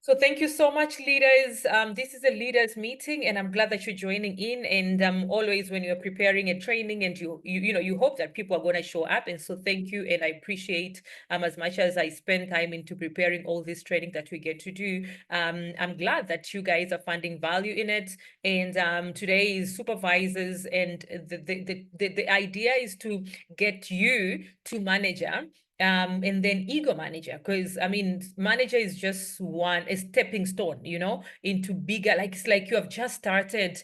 So thank you so much, leaders. This is a leaders meeting, and I'm glad that you're joining in. And always when you're preparing a training, and you hope that people are going to show up. And so thank you, and I appreciate as much as I spend time into preparing all this training that we get to do. I'm glad that you guys are finding value in it. And today is supervisors, and the idea is to get you to manager, and then ego manager, because I mean manager is just a stepping stone, into bigger, like it's like you have just started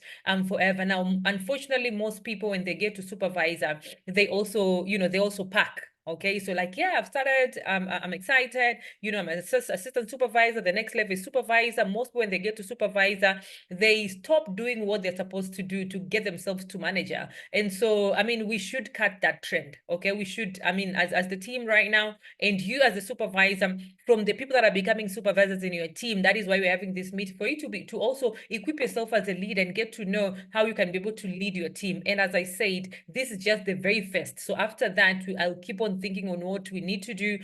forever. Now unfortunately most people when they get to supervisor, they also they also pack. Okay, so like, yeah, I've started, I'm excited, I'm an assistant supervisor, the next level is supervisor. Most when they get to supervisor, they stop doing what they're supposed to do to get themselves to manager. And so, I mean, we should cut that trend. Okay, we should, I mean, as the team right now, and you as a supervisor, from the people that are becoming supervisors in your team, that is why we're having this meeting, for you to also equip yourself as a leader and get to know how you can be able to lead your team. And as I said, this is just the very first. So after that, I'll keep on thinking on what we need to do.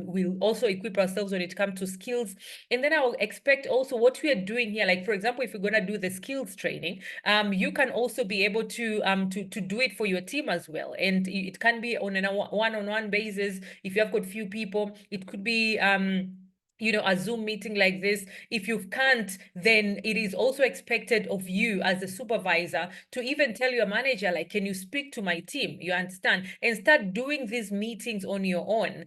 We'll also equip ourselves when it comes to skills. And then I'll expect also what we are doing here. Like, for example, if we're going to do the skills training, you can also be able to do it for your team as well. And it can be on a one-on-one basis. If you have got few people, it could be a Zoom meeting like this. If you can't, then it is also expected of you as a supervisor to even tell your manager, like, can you speak to my team? You understand? And start doing these meetings on your own,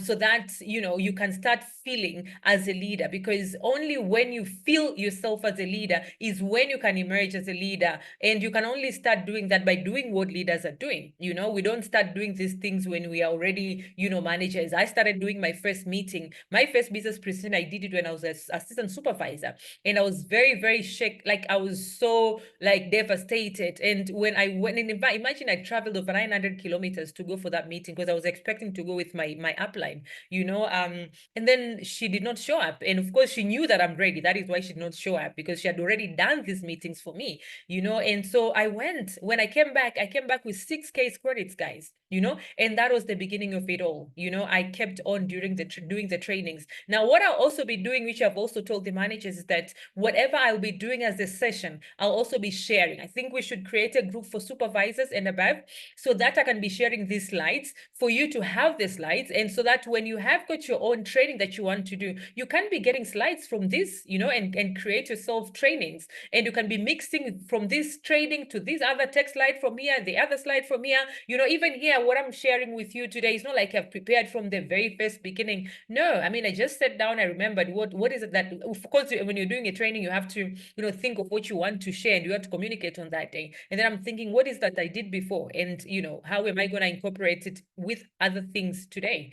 so that, you can start feeling as a leader, because only when you feel yourself as a leader is when you can emerge as a leader. And you can only start doing that by doing what leaders are doing. We don't start doing these things when we are already, managers. I started doing my first meeting, my first business presentation. I did it when I was an assistant supervisor, and I was very, very shocked. Like, I was so like devastated. And when I went in, imagine I traveled over 900 kilometers to go for that meeting, because I was expecting to go with my upline, and then she did not show up. And of course, she knew that I'm ready. That is why she did not show up, because she had already done these meetings for me, And so I went. When I came back with 6 case credits, guys, and that was the beginning of it all. I kept on during doing the trainings. Now, what I'll also be doing, which I've also told the managers, is that whatever I'll be doing as a session, I'll also be sharing. I think we should create a group for supervisors and above, so that I can be sharing these slides for you to have the slides. And so that when you have got your own training that you want to do, you can be getting slides from this, and create yourself trainings. And you can be mixing from this training to this other text slide from here, the other slide from here. Even here, what I'm sharing with you today is not like I've prepared from the very first beginning. No, I mean, I just sat down, I remembered what is it that, of course, when you're doing a training, you have to, think of what you want to share, and you have to communicate on that day. And then I'm thinking, what is that I did before? And, how am I going to incorporate it with other things today?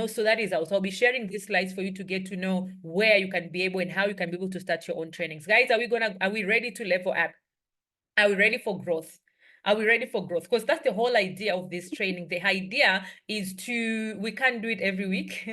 So that is also, I'll be sharing these slides for you to get to know where you can be able and how you can be able to start your own trainings. Guys, are we ready to level up? Are we ready for growth? Are we ready for growth? Because that's the whole idea of this training. The idea is we can't do it every week.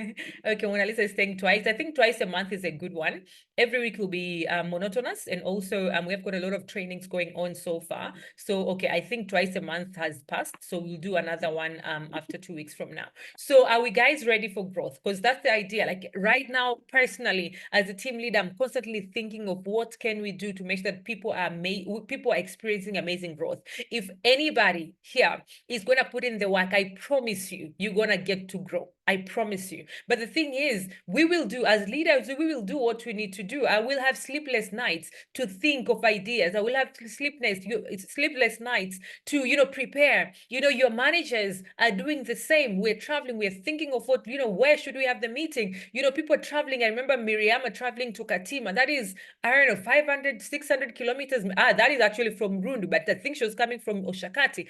Okay, Mona Lisa is saying twice. I think twice a month is a good one. Every week will be monotonous. And also, we have got a lot of trainings going on so far. So, okay, I think twice a month has passed. So we'll do another one after 2 weeks from now. So are we guys ready for growth? Because that's the idea. Like right now, personally, as a team leader, I'm constantly thinking of what can we do to make sure that people are experiencing amazing growth. If anybody here is going to put in the work, I promise you, you're going to get to grow. I promise you. But the thing is, we will do, as leaders, we will do what we need to do. I will have sleepless nights to think of ideas. I will have sleepless nights to, prepare. Your managers are doing the same. We're traveling. We're thinking of what, where should we have the meeting? People are traveling. I remember Miriam traveling to Katima. That is, I don't know, 500, 600 kilometers. That is actually from Rundu, but I think she was coming from Oshakati.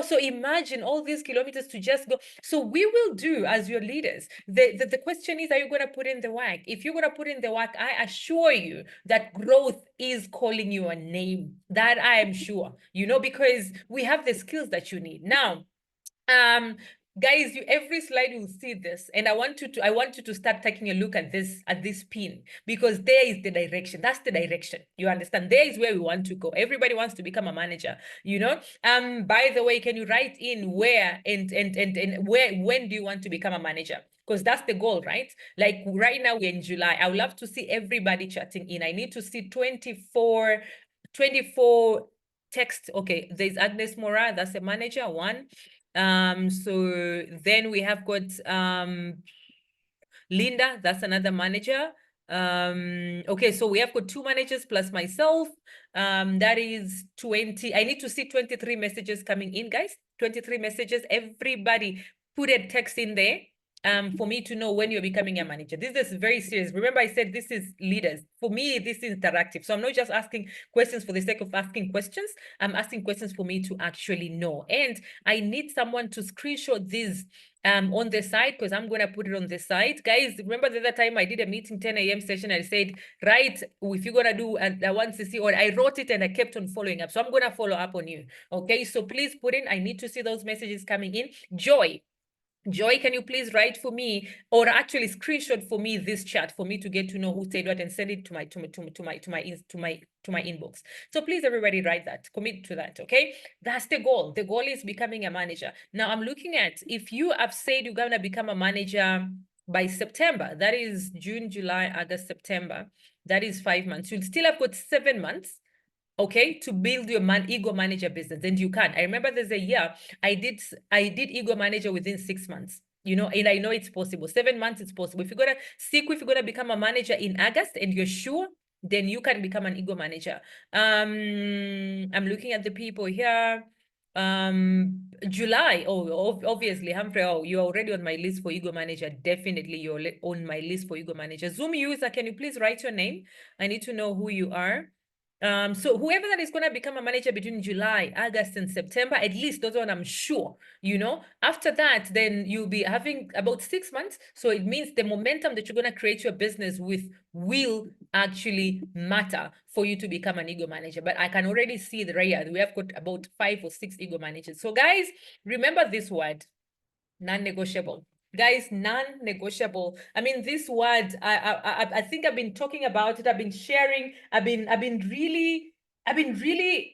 So imagine all these kilometers to just go. So we will do as your leaders. The question is, are you going to put in the work? If you're going to put in the work, I assure you that growth is calling you a name. That I am sure, because we have the skills that you need. Now, guys, every slide will see this, and I want you to start taking a look at this pin, because there is the direction. That's the direction. You understand? There is where we want to go. Everybody wants to become a manager, by the way, can you write in where and where, when do you want to become a manager? because that's the goal, right? Like right now we're in July. I would love to see everybody chatting in. I need to see 24 text. Okay, there's Agnes Mora, that's a manager, one. So then we have got Linda, that's another manager. Okay, so we have got 2 managers plus myself. That is 20. I need to see 23 messages coming in, guys. 23 messages. Everybody put a text in there for me to know when you're becoming a manager. This is very serious. Remember, I said this is leaders. For me, this is interactive. So I'm not just asking questions for the sake of asking questions. I'm asking questions for me to actually know. And I need someone to screenshot these on the side, because I'm going to put it on the side. Guys, remember the other time I did a meeting 10 a.m. session, I said, right, if you're going to do a 1cc, or I wrote it and I kept on following up. So I'm going to follow up on you. Okay, so please put in, I need to see those messages coming in. Joy, can you please write for me, or actually screenshot for me this chat for me to get to know who said what and send it to my inbox. So please, everybody, write that, commit to that. Okay, that's the goal. The goal is becoming a manager. Now I'm looking at, if you have said you're gonna become a manager by September, that is June, July, August, September. That is 5 months. You'll still have got 7 months, okay, to build your ego manager business. And you can. I remember there's a year I did ego manager within 6 months, you know, and I know it's possible. 7 months, it's possible. If you're gonna become a manager in August and you're sure, then you can become an ego manager. I'm looking at the people here. July, obviously, Humphrey, you're already on my list for ego manager. Definitely you're on my list for ego manager. Zoom user, can you please write your name? I need to know who you are. So whoever that is going to become a manager between July, August, and September, at least those one I'm sure, you know. After that, then you'll be having about 6 months. So it means the momentum that you're going to create your business with will actually matter for you to become an ego manager. But I can already see the right here. We have got about 5 or 6 ego managers. So guys, remember this word, non-negotiable. Guys, non-negotiable. I mean, this word, I think I've been talking about it. I've been sharing. I've been really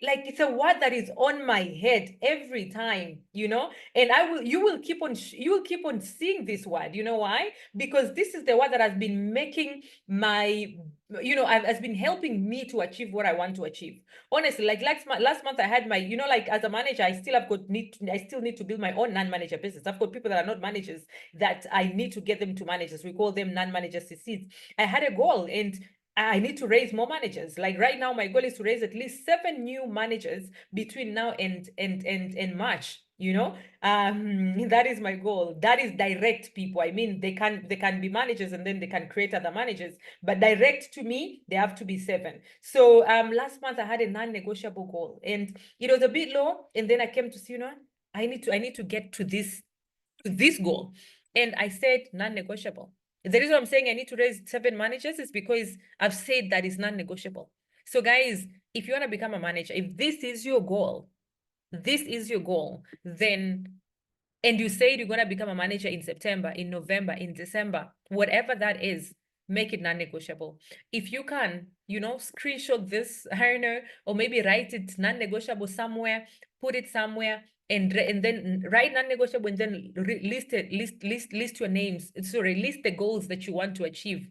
like, it's a word that is on my head every time, you know. And you will keep on seeing this word. You know why? Because this is the word that has been making my, you know, has been helping me to achieve what I want to achieve. Honestly, like last month I had my, you know, like as a manager, I still need to build my own non-manager business. I've got people that are not managers that I need to get them to managers. We call them non-manager CCs. I had a goal and I need to raise more managers. Like right now, my goal is to raise at least 7 new managers between now and March. You know, that is my goal. That is direct people. I mean, they can be managers and then they can create other managers, but direct to me, they have to be 7. So last month I had a non-negotiable goal and it was a bit low. And then I came to see, you know, I need to get to this goal. And I said non-negotiable. The reason I'm saying I need to raise 7 managers is because I've said that is non-negotiable. So guys, if you want to become a manager, if this is your goal, then, and you said you're going to become a manager in September, in November, in December, whatever that is, make it non-negotiable. If you can, you know, screenshot this, I don't know, or maybe write it non-negotiable somewhere, put it somewhere, and then write non-negotiable, and then list your names. Sorry, list the goals that you want to achieve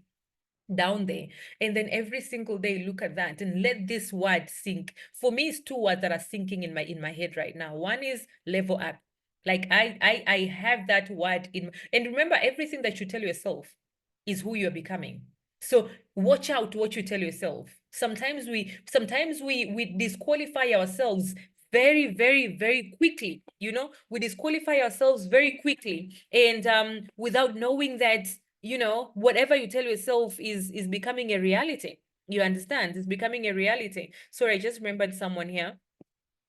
down there, and then every single day look at that and let this word sink. For me, it's 2 words that are sinking in my head right now. One is level up. Like I have that word in, and remember, everything that you tell yourself is who you're becoming. So watch out what you tell yourself. Sometimes we disqualify ourselves very, very, very quickly. You know, we disqualify ourselves very quickly, and without knowing that, you know, whatever you tell yourself is becoming a reality. You understand? It's becoming a reality. Sorry, I just remembered someone here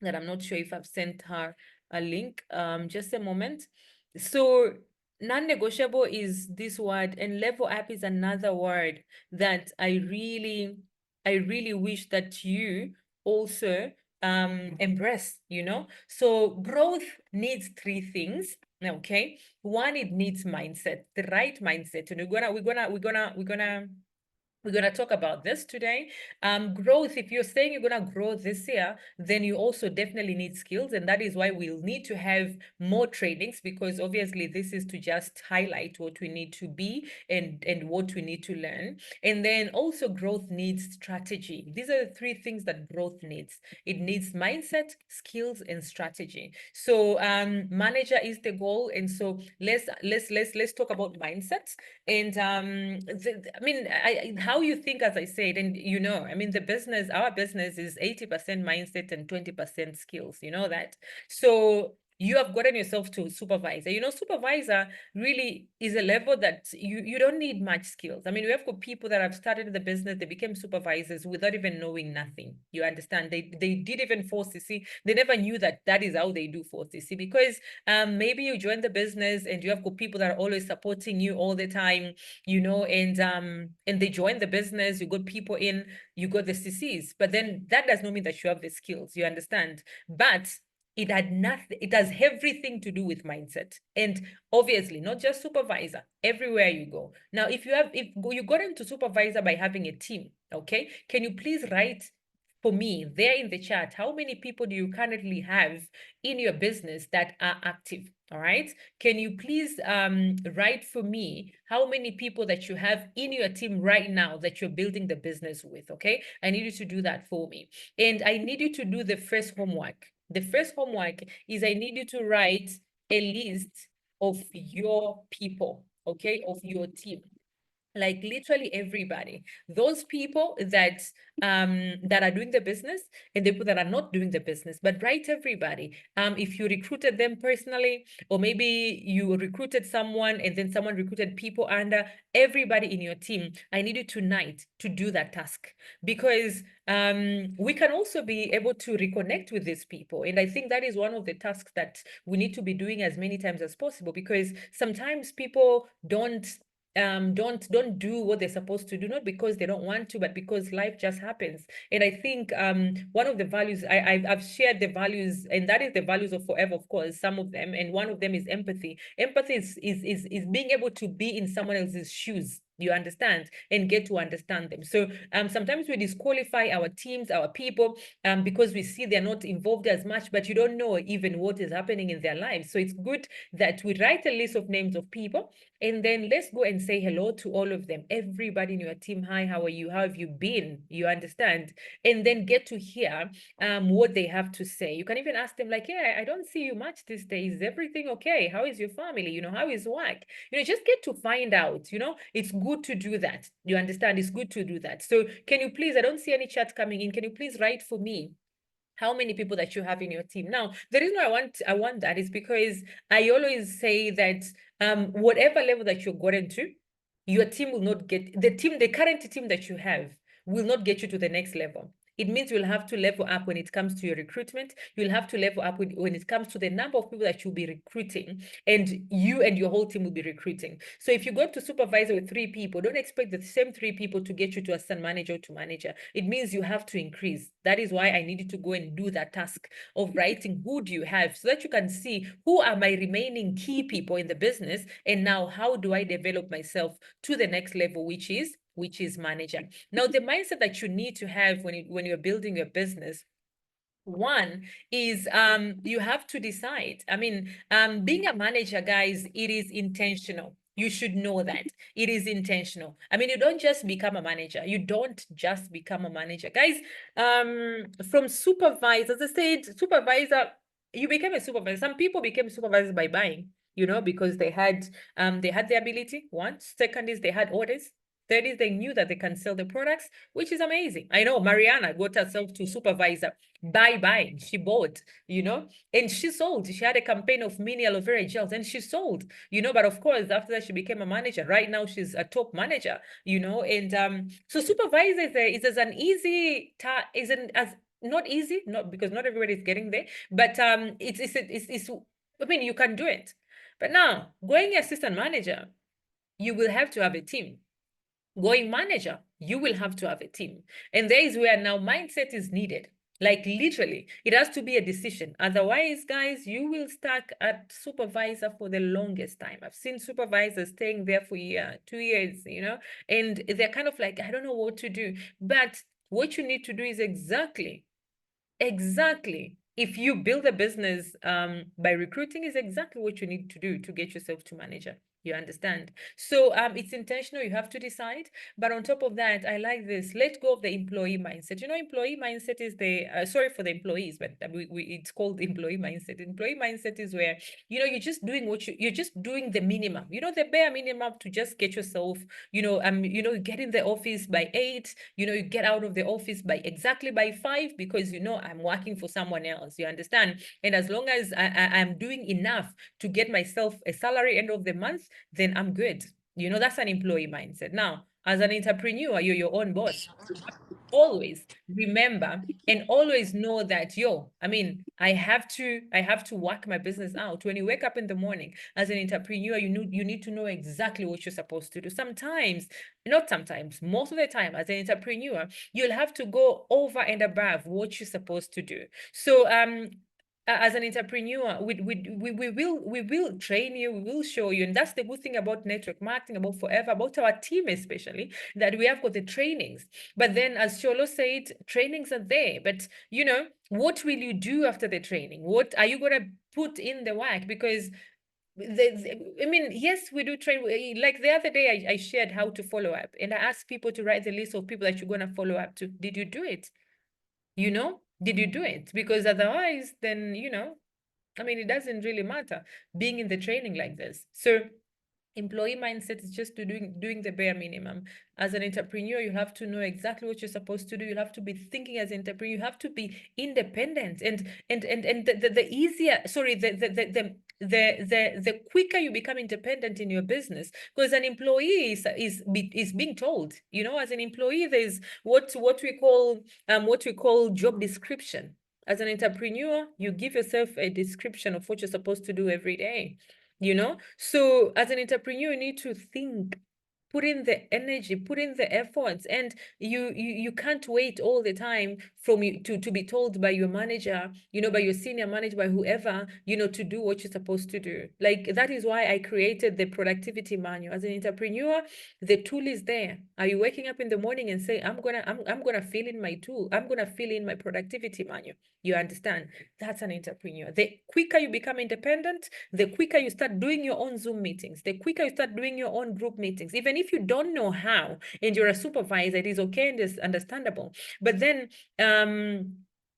that I'm not sure if I've sent her a link. Just a moment. So non-negotiable is this word, and level up is another word that I really wish that you also embrace, you know. So growth needs 3 things. Okay. One, it needs mindset, the right mindset. And we're gonna We're going to talk about this today. Growth, if you're saying you're going to grow this year, then you also definitely need skills. And that is why we'll need to have more trainings, because obviously this is to just highlight what we need to be and what we need to learn. And then also growth needs strategy. These are the three things that growth needs. It needs mindset, skills, and strategy. So manager is the goal. And so let's talk about mindsets. And I mean, how you think, as I said, and I mean, our business is 80% mindset and 20% skills. You know that. So you have gotten yourself to supervisor. Supervisor really is a level that you don't need much skills. I mean, we have got people that have started the business, they became supervisors without even knowing nothing. You understand? They did even 4CC. They never knew that is how they do 4CC, because maybe you join the business and you have got people that are always supporting you all the time, and they join the business, you got people in, you got the CCs, but then that does not mean that you have the skills. You understand? But it has everything to do with mindset. And obviously, not just supervisor, everywhere you go. Now, if you got into supervisor by having a team, okay, can you please write for me there in the chat, how many people do you currently have in your business that are active? All right. Can you please write for me how many people that you have in your team right now that you're building the business with? Okay. I need you to do that for me. And I need you to do the first homework. The first homework is I need you to write a list of your people, okay, of your team. Like literally everybody, those people that are doing the business and the people that are not doing the business, but write everybody. If you recruited them personally, or maybe you recruited someone and then someone recruited people under, everybody in your team, I need you tonight to do that task, because we can also be able to reconnect with these people. And I think that is one of the tasks that we need to be doing as many times as possible, because sometimes people don't do what they're supposed to do, not because they don't want to, but because life just happens. And I think one of the values I've shared the values, and that is the values of Forever, of course, some of them, and one of them is empathy. Empathy is being able to be in someone else's shoes, you understand, and get to understand them. So sometimes we disqualify our teams, our people, because we see they're not involved as much, but you don't know even what is happening in their lives. So it's good that we write a list of names of people, and then let's go and say hello to all of them. Everybody in your team, hi, how are you? How have you been? You understand? And then get to hear what they have to say. You can even ask them like, yeah, I don't see you much these days. Is everything okay? How is your family? How is work? Just get to find out. It's good to do that. You understand? It's good to do that. So can you please, I don't see any chat coming in. Can you please write for me how many people that you have in your team? Now, the reason I want that is because I always say that whatever level that you're gotten to, your team will not get the current team that you have will not get you to the next level. It means you'll have to level up when it comes to your recruitment. You'll have to level up when it comes to the number of people that you'll be recruiting, and you and your whole team will be recruiting. So if you go to supervisor with 3 people, don't expect the same 3 people to get you to assistant manager to manager. It means you have to increase. That is why I needed to go and do that task of writing who do you have, so that you can see who are my remaining key people in the business, and now how do I develop myself to the next level, which is manager. Now, the mindset that you need to have when you're building your business, one is you have to decide. I mean, being a manager, guys, it is intentional. You should know that it is intentional. I mean, you don't just become a manager. You don't just become a manager, guys. From supervisor, as I said, supervisor, you became a supervisor. Some people became supervisors by buying, because they had the ability. One, second is they had orders. Third is they knew that they can sell the products, which is amazing. I know Mariana got herself to supervisor by buying. She bought, and she sold. She had a campaign of mini aloe vera gels, and she sold, but of course, after that, she became a manager. Right now, she's a top manager, and so supervisor is as an easy isn't as not easy, not because not everybody is getting there, but it's I mean, you can do it. But now, going assistant manager, you will have to have a team. Going manager, you will have to have a team. And there is where now mindset is needed. Like literally, it has to be a decision. Otherwise, guys, you will stuck at supervisor for the longest time. I've seen supervisors staying there for a year, 2 years, and they're kind of like, I don't know what to do. But what you need to do is exactly. If you build a business by recruiting is exactly what you need to do to get yourself to manager. You understand? So it's intentional. You have to decide. But on top of that, I like this. Let go of the employee mindset. Employee mindset is the sorry for the employees, but it's called employee mindset. Employee mindset is where you're just doing you're just doing the minimum. The bare minimum to just get yourself. You get in the office by 8. You get out of the office by exactly by 5 because I'm working for someone else. You understand? And as long as I'm doing enough to get myself a salary end of the month, then I'm good. That's an employee mindset. Now, as an entrepreneur, you're your own boss. You have to always remember and always know that, I have to work my business out. When you wake up in the morning as an entrepreneur, you need to know exactly what you're supposed to do. Not sometimes, most of the time, as an entrepreneur, you'll have to go over and above what you're supposed to do. So as an entrepreneur, we will train you, we will show you. And that's the good thing about network marketing, about Forever, about our team especially, that we have got the trainings. But then, as Sholo said, trainings are there. But what will you do after the training? What are you going to put in the work? Because yes, we do train. Like the other day, I shared how to follow up, and I asked people to write the list of people that you're going to follow up to. Did you do it? Did you do it? Because otherwise, then, it doesn't really matter being in the training like this. So employee mindset is just doing the bare minimum. As an entrepreneur, you have to know exactly what you're supposed to do. You have to be thinking as an entrepreneur. You have to be independent, and the easier, sorry, the quicker you become independent in your business, because an employee is being told. As an employee, there's what we call job description. As an entrepreneur, you give yourself a description of what you're supposed to do every day. So as an entrepreneur, you need to think, put in the energy, put in the efforts, and you can't wait all the time from you to be told by your manager, by your senior manager, by whoever, to do what you're supposed to do. Like, that is why I created the productivity manual. As an entrepreneur, the tool is there. Are you waking up in the morning and say, I'm gonna fill in my tool, I'm gonna fill in my productivity manual? You understand? That's an entrepreneur. The quicker you become independent, the quicker you start doing your own Zoom meetings, the quicker you start doing your own group meetings. Even if you don't know how and you're a supervisor, it is okay and it's understandable. But then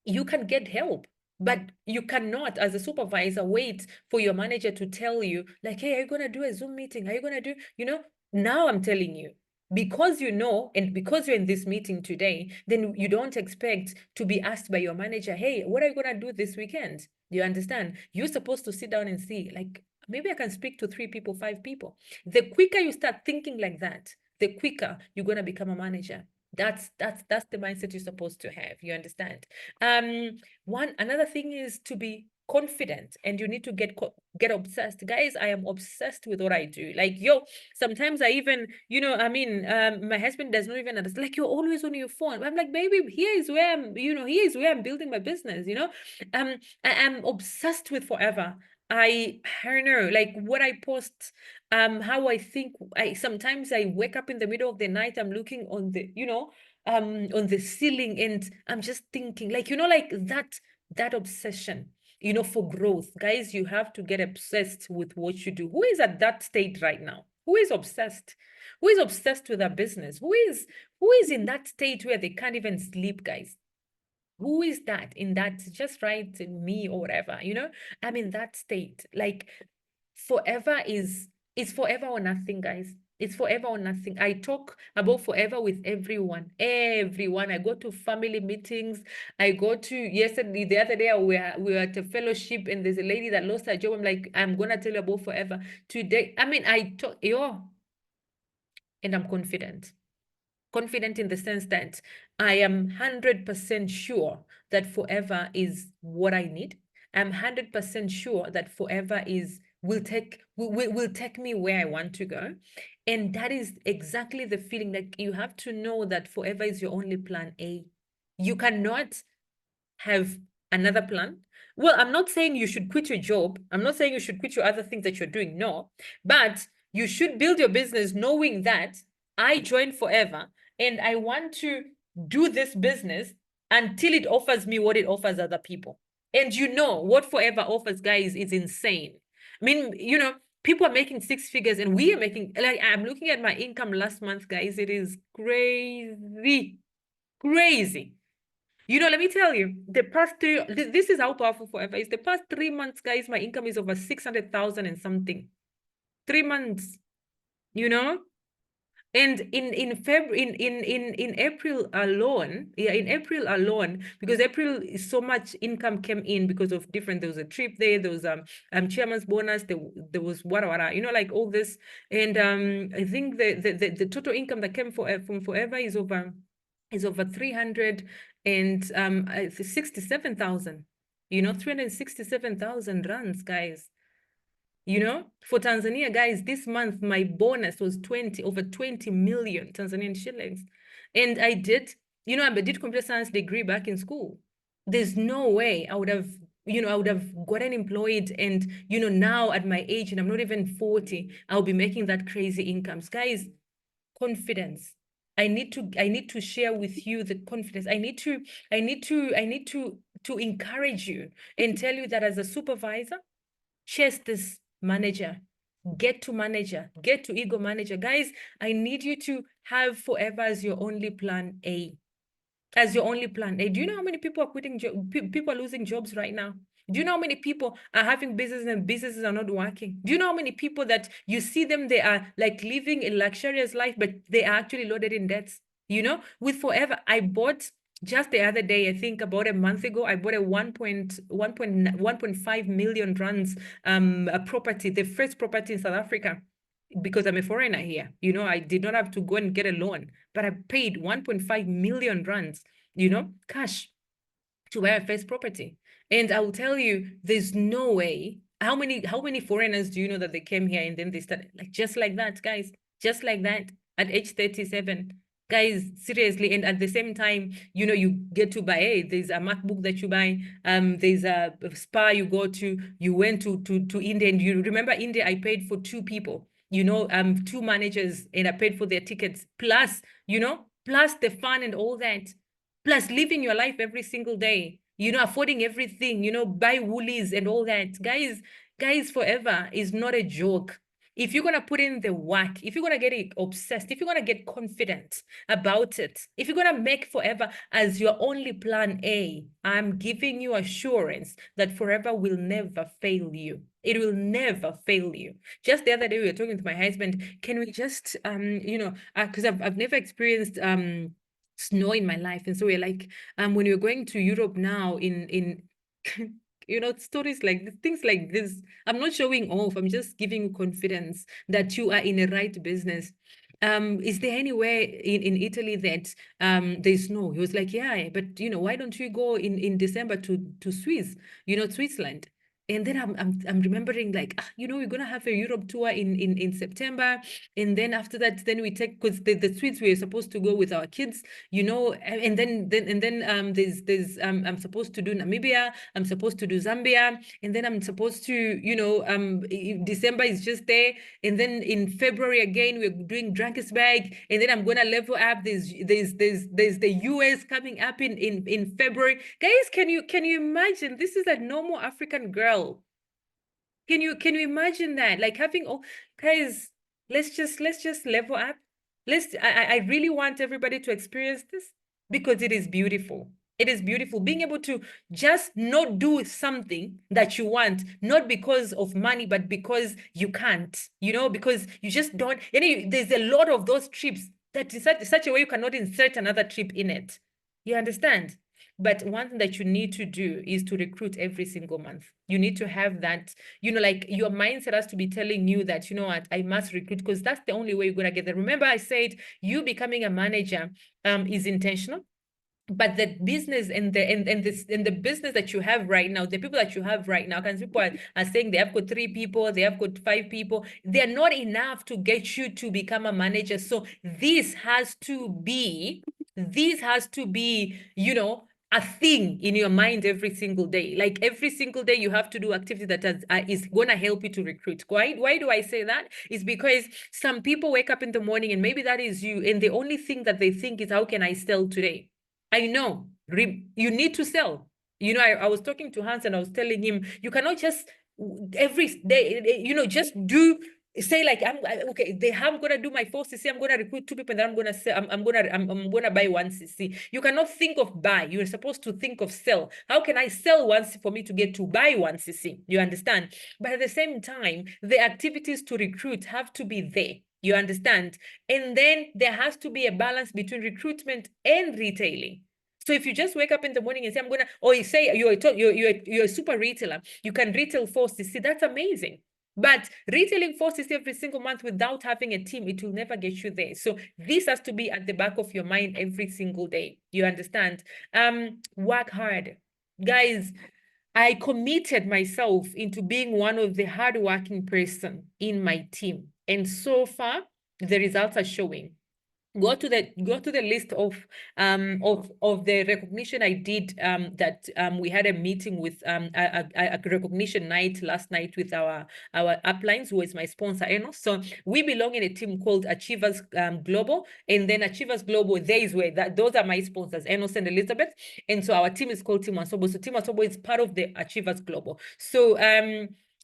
you can get help. But you cannot, as a supervisor, wait for your manager to tell you, like, hey, are you going to do a Zoom meeting? Are you going to do, now I'm telling you, because and because you're in this meeting today, then you don't expect to be asked by your manager, hey, what are you going to do this weekend? You understand? You're supposed to sit down and see, like, maybe I can speak to 3 people, 5 people. The quicker you start thinking like that, the quicker you're going to become a manager. That's the mindset you're supposed to have. You understand? Another thing is to be confident, and you need to get obsessed. Guys, I am obsessed with what I do. Like, sometimes I even, my husband does not even understand. Like, you're always on your phone. I'm like, baby, here is where I'm building my business. I am obsessed with Forever. I don't know, like, what I post, how I think. Sometimes I wake up in the middle of the night, I'm looking on on the ceiling, and I'm just thinking, like, like that obsession, for growth. Guys, you have to get obsessed with what you do. Who is at that state right now? Who is obsessed? Who is obsessed with their business? Who is in that state where they can't even sleep, guys? Who is that in that, just write me or whatever, I'm in that state. Like, Forever is forever or nothing, guys. It's forever or nothing. I talk about Forever with everyone. I go to family meetings. I go to, yesterday, the other day, we were at a fellowship, and there's a lady that lost her job. I'm like, I'm gonna tell you about Forever today. I talk, and I'm confident. Confident in the sense that I am 100% sure that Forever is what I need. I'm 100% sure that Forever will take me where I want to go. And that is exactly the feeling that you have to know, that Forever is your only plan A. You cannot have another plan. Well, I'm not saying you should quit your job. I'm not saying you should quit your other things that you're doing. No, but you should build your business knowing that I joined forever and I want to do this business until it offers me what it offers other people. And you know what forever offers, guys, is insane. I mean, people are making six figures and we are making, like, I'm looking at my income last month, guys. It is crazy, crazy. Let me tell you, the past this is how powerful forever is. The past 3 months, guys, my income is over 600,000 and something. 3 months, you know? And in February, in April alone, in April alone, because April is so much income came in because of different. There was a trip there was chairman's bonus. There was what like all this, and I think the total income that came from forever is over 300 and 67,000. 367,000 rands, guys. For Tanzania, guys, this month my bonus was over 20 million Tanzanian shillings. And I did computer science degree back in school. There's no way I would have gotten employed and, now at my age, and I'm not even 40, I'll be making that crazy incomes. Guys, confidence. I need to share with you the confidence. I need to encourage you and tell you that as a supervisor, chase this manager, get to manager, get to ego manager. Guys, I need you to have forever as your only plan A. As your only plan A. Do you know how many people are quitting people are losing jobs right now? Do you know how many people are having businesses and businesses are not working? Do you know how many people that you see them, they are like living a luxurious life, but they are actually loaded in debts? With forever, I bought just the other day, I think about a month ago, I bought a 1.5 million rands a property, the first property in South Africa, because I'm a foreigner here. I did not have to go and get a loan, but I paid 1.5 million rands, cash to buy a first property. And I will tell you, there's no way. How many foreigners do you know that they came here and then they started just like that, guys, just like that at age 37? Guys, seriously. And at the same time, you get to buy, there's a MacBook that you buy, there's a spa you go to, you went to India, and you remember India, I paid for two people, two managers, and I paid for their tickets, plus the fun and all that, plus living your life every single day, affording everything, buy woolies and all that. Guys, forever is not a joke. If you're going to put in the work, if you're going to get obsessed, if you're going to get confident about it, if you're going to make forever as your only plan A, I'm giving you assurance that forever will never fail you. It will never fail you. Just the other day, we were talking to my husband, can we just, because I've never experienced snow in my life. And so we're like, when we're going to Europe now in stories like this, things like this, I'm not showing off. I'm just giving you confidence that you are in a right business. Is there anywhere in Italy that there's snow? He was like, yeah, but why don't you go in December to Switzerland? And then I'm remembering like, we're gonna have a Europe tour in September, and then after that, then we take, because the Swiss we are supposed to go with our kids, and then there's I'm supposed to do Namibia, I'm supposed to do Zambia, and then I'm supposed to December is just there, and then in February again we're doing Drakensberg, and then I'm gonna level up. There's the US coming up in February. Guys, can you imagine? This is a normal African girl. Can you imagine that? Like having guys, let's just level up. I really want everybody to experience this because it is beautiful. It is beautiful being able to just not do something that you want, not because of money, but because you can't, because you just don't. There's a lot of those trips that in such a way you cannot insert another trip in it. You understand? But one thing that you need to do is to recruit every single month. You need to have that, like your mindset has to be telling you that, you know what, I must recruit, because that's the only way you're going to get there. Remember, I said you becoming a manager is intentional. But the business and the business that you have right now, the people that you have right now, because people are saying they have got 3 people, they have got 5 people, they're not enough to get you to become a manager. So this has to be, a thing in your mind every single day. Like every single day you have to do activity that is going to help you to recruit. Why do I say that? It's because some people wake up in the morning, and maybe that is you, and the only thing that they think is, how can I sell today? I know you need to sell. I was talking to Hans, and I was telling him, you cannot just every day, just do say like, okay, I'm gonna do my 4cc, I'm gonna recruit 2 people, and then I'm gonna sell, I'm gonna buy 1cc. You cannot think of buy, you're supposed to think of sell. How can I sell 1cc for me to get to buy 1cc? You understand? But at the same time, the activities to recruit have to be there. You understand? And then there has to be a balance between recruitment and retailing. So if you just wake up in the morning and say, I'm gonna, or you say you're a super retailer, you can retail 4cc, that's amazing. But retailing 4cc every single month without having a team, it will never get you there. So this has to be at the back of your mind every single day. You understand? Work hard. Guys, I committed myself into being one of the hardworking person in my team. And so far, the results are showing. Go to the list of the recognition I did, that we had a meeting with a recognition night last night with our uplines, who is my sponsor, Enos. So we belong in a team called Achievers Global, and then Achievers Global, there is where those are my sponsors, Enos and Elizabeth, and so our team is called Team Asobo. So Team Asobo is part of the Achievers Global. So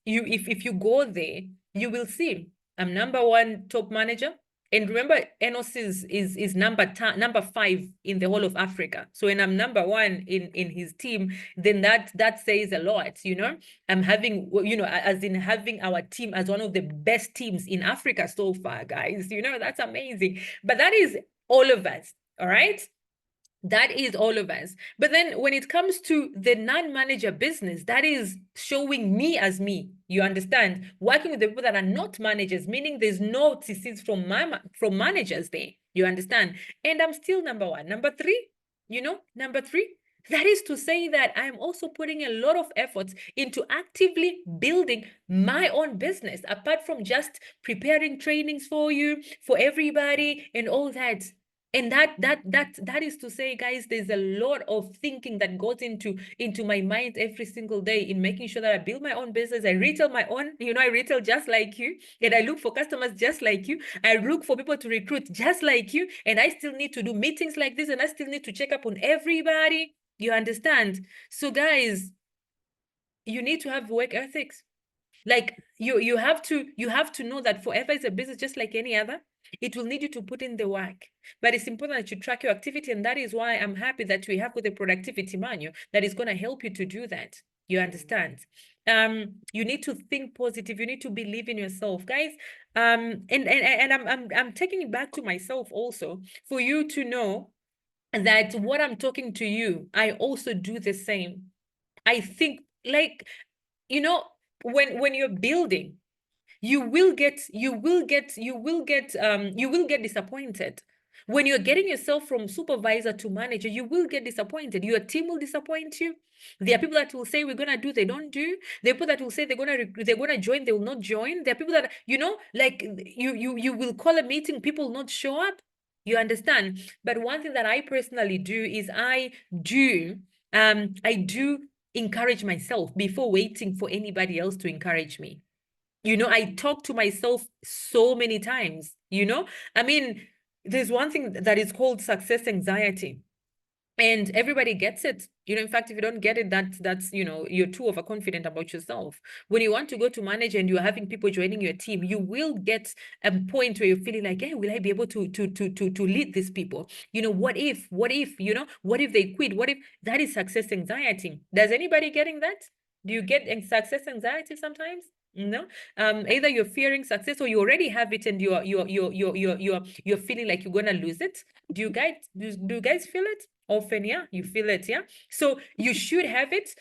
if you go there, you will see I'm #1 top manager. And remember, Enos is number 5 in the whole of Africa. So when I'm #1 in his team, then that says a lot, I'm having, as in having our team as one of the best teams in Africa so far, guys. That's amazing. But that is all of us, all right? That is all of us. But then when it comes to the non-manager business, that is showing me as me. You understand? Working with the people that are not managers, meaning there's no TCs from managers there. You understand? And I'm still #1. #3, #3. That is to say that I'm also putting a lot of efforts into actively building my own business, apart from just preparing trainings for you, for everybody, and all that. And that is to say, guys, there's a lot of thinking that goes into my mind every single day in making sure that I build my own business. I retail my own, I retail just like you, and I look for customers just like you. I look for people to recruit just like you, and I still need to do meetings like this, and I still need to check up on everybody. You understand? So guys, you need to have work ethics. Like you have to know that forever is a business just like any other. It will need you to put in the work, but it's important that you track your activity, and that is why I'm happy that we have with the productivity manual that is going to help you to do that. You understand? You need to think positive. You need to believe in yourself, guys. And I'm taking it back to myself also, for you to know that what I'm talking to you, I also do the same. I think, like, when you're building, you will get disappointed. When you're getting yourself from supervisor to manager, you will get disappointed. Your team will disappoint you. There are people that will say we're gonna do, they don't do. There are people that will say they're gonna join, they will not join. There are people that, like, you will call a meeting, people will not show up. You understand? But one thing that I personally do is I do encourage myself before waiting for anybody else to encourage me. I talk to myself so many times, I mean, there's one thing that is called success anxiety. And everybody gets it. In fact, if you don't get it, that's you're too overconfident about yourself. When you want to go to manage and you're having people joining your team, you will get a point where you're feeling like, hey, will I be able to lead these people? What if, what if they quit? What if that is success anxiety? Does anybody getting that? Do you get success anxiety sometimes? No. Either you're fearing success, or you already have it and you're feeling like you're gonna lose it. Do you guys feel it? Often, yeah, you feel it, yeah. So you should have it,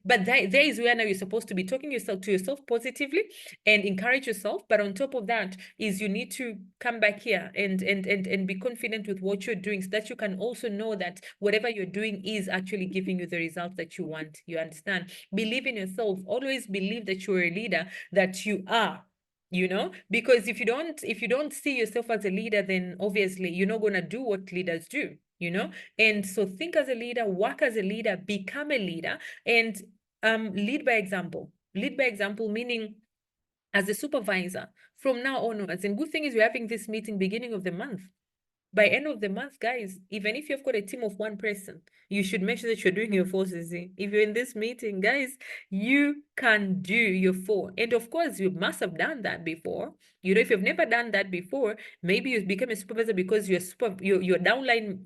but there is where now you're supposed to be talking to yourself positively and encourage yourself. But on top of that is you need to come back here and be confident with what you're doing, so that you can also know that whatever you're doing is actually giving you the results that you want. You understand? Believe in yourself. Always believe that you're a leader, that you are. Because if you don't see yourself as a leader, then obviously you're not going to do what leaders do. you know? And so think as a leader, work as a leader, become a leader, and lead by example. Lead by example, meaning as a supervisor from now onwards. And good thing is we're having this meeting beginning of the month. By end of the month, guys, even if you've got a team of one person, you should make sure that you're doing your 4CC. If you're in this meeting, guys, you can do your 4. And of course, you must have done that before. You know, if you've never done that before, maybe you became a supervisor because your downline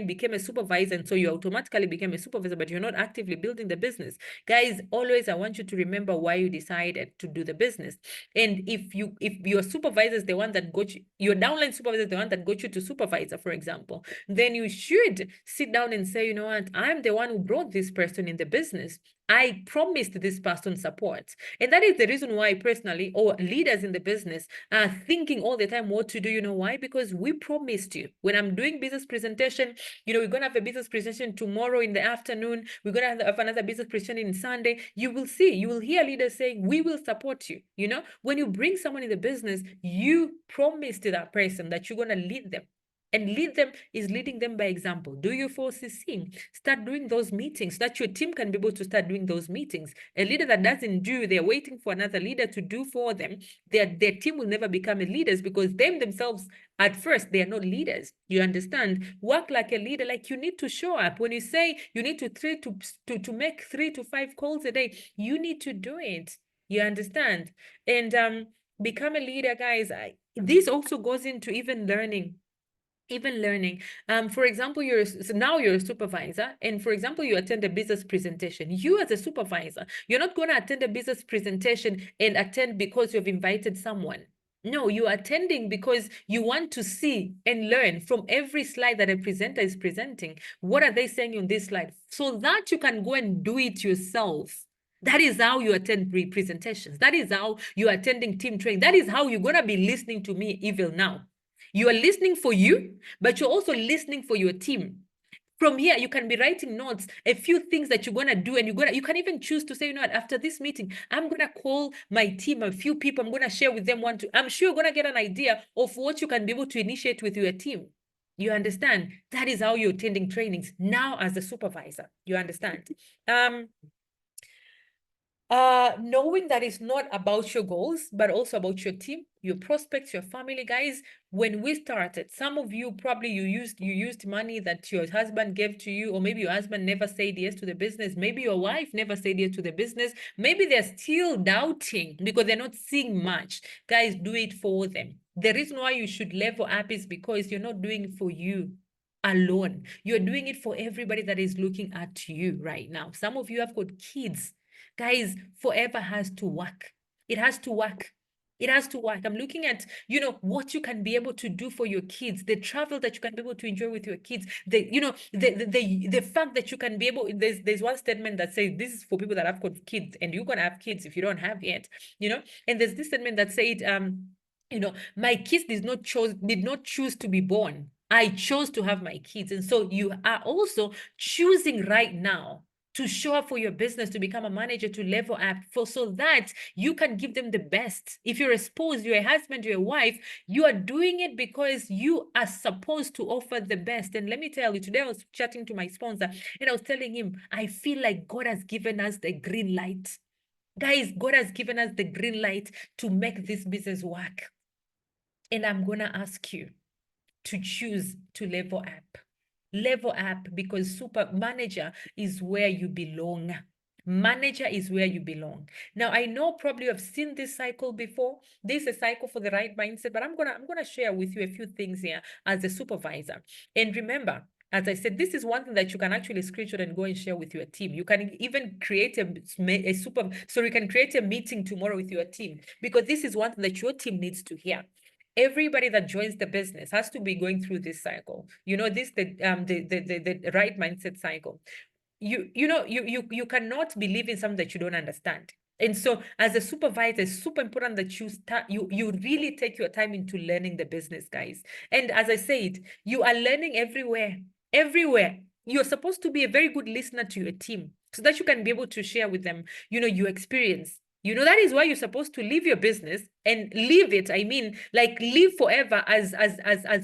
became a supervisor, and so you automatically became a supervisor, but you're not actively building the business. Guys, always I want you to remember why you decided to do the business. And if your supervisor is the one that got you, your downline supervisor is the one that got you to supervisor, for example, then you should sit down and say, you know what, I'm the one who brought this person in the business. I promised this person support. And that is the reason why personally, or leaders in the business are thinking all the time what to do. You know why? Because we promised you. When I'm doing business presentation, you know, we're going to have a business presentation tomorrow in the afternoon. We're going to have another business presentation in Sunday. You will see, you will hear leaders saying, we will support you. You know, when you bring someone in the business, you promise to that person that you're going to lead them. And lead them is leading them by example. Do your 4CC. Start doing those meetings so that your team can be able to start doing those meetings. A leader that doesn't do, they're waiting for another leader to do for them. Their team will never become leaders because them themselves, at first, they are not leaders. You understand? Work like a leader, like you need to show up. When you say you need to make 3 to 5 calls a day, you need to do it. You understand? And become a leader, guys. This also goes into even learning. For example, now you're a supervisor, and for example, you attend a business presentation. You as a supervisor, you're not going to attend a business presentation and attend because you've invited someone. No, you're attending because you want to see and learn from every slide that a presenter is presenting. What are they saying on this slide? So that you can go and do it yourself. That is how you attend presentations. That is how you're attending team training. That is how you're going to be listening to me even now. You are listening for you, but you're also listening for your team. From here, you can be writing notes, a few things that you're gonna do, and you can even choose to say, you know what, after this meeting, I'm gonna call my team, a few people, I'm gonna share with them one, two. I'm sure you're gonna get an idea of what you can be able to initiate with your team. You understand? That is how you're attending trainings now as a supervisor. You understand? Knowing that it's not about your goals, but also about your team, your prospects, your family. Guys, when we started, some of you probably you used money that your husband gave to you, or maybe your husband never said yes to the business. Maybe your wife never said yes to the business. Maybe they're still doubting because they're not seeing much. Guys, do it for them. The reason why you should level up is because you're not doing it for you alone. You're doing it for everybody that is looking at you right now. Some of you have got kids. Guys, forever has to work. It has to work. It has to work. I'm looking at, you know, what you can be able to do for your kids, the travel that you can be able to enjoy with your kids, the fact that you can be able, there's one statement that says this is for people that have got kids, and you're gonna have kids if you don't have yet, you know. And there's this statement that said, you know, my kids did not choose to be born. I chose to have my kids. And so you are also choosing right now to show up for your business, to become a manager, to level up, so that you can give them the best. If you're a spouse, you're a husband, you're a wife, you are doing it because you are supposed to offer the best. And let me tell you, today I was chatting to my sponsor and I was telling him, I feel like God has given us the green light. Guys, God has given us the green light to make this business work. And I'm going to ask you to choose to level up. Level up, because super manager is where you belong. Manager is where you belong. Now, I know probably you have seen this cycle before. This is a cycle for the right mindset, but I'm gonna share with you a few things here as a supervisor. And remember, as I said, this is one thing that you can actually screenshot and go and share with your team. You can even create you can create a meeting tomorrow with your team, because this is one thing that your team needs to hear. Everybody that joins the business has to be going through this cycle. You know, the right mindset cycle. You cannot believe in something that you don't understand. And so as a supervisor, it's super important that you really take your time into learning the business, guys. And as I said, you are learning everywhere. You're supposed to be a very good listener to your team so that you can be able to share with them, you know, your experience. You know, that is why you're supposed to leave your business and live it. I mean, like live forever as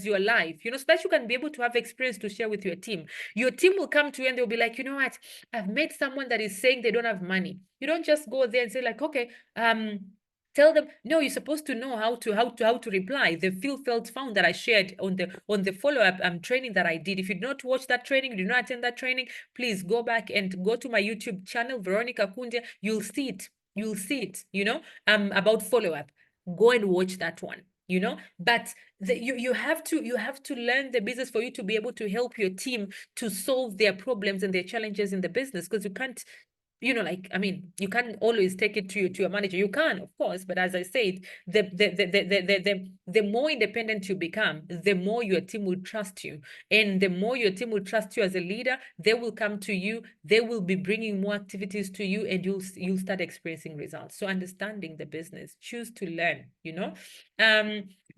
your life, you know, so that you can be able to have experience to share with your team. Your team will come to you and they'll be like, you know what, I've met someone that is saying they don't have money. You don't just go there and say like, okay, tell them. No, you're supposed to know how to reply. The feel felt found that I shared on the follow-up training that I did. If you did not watch that training, you did not attend that training, please go back and go to my YouTube channel, Veronica Kunde. You'll see it. You'll see it, you know, about follow-up. Go and watch that one, you know. But you have to learn the business for you to be able to help your team to solve their problems and their challenges in the business, because you can't, you know, like, I mean, you can't always take it to your manager. You can, of course, but as I said, the more independent you become, the more your team will trust you. And the more your team will trust you as a leader, they will come to you, they will be bringing more activities to you, and you'll start experiencing results. So understanding the business, choose to learn, you know.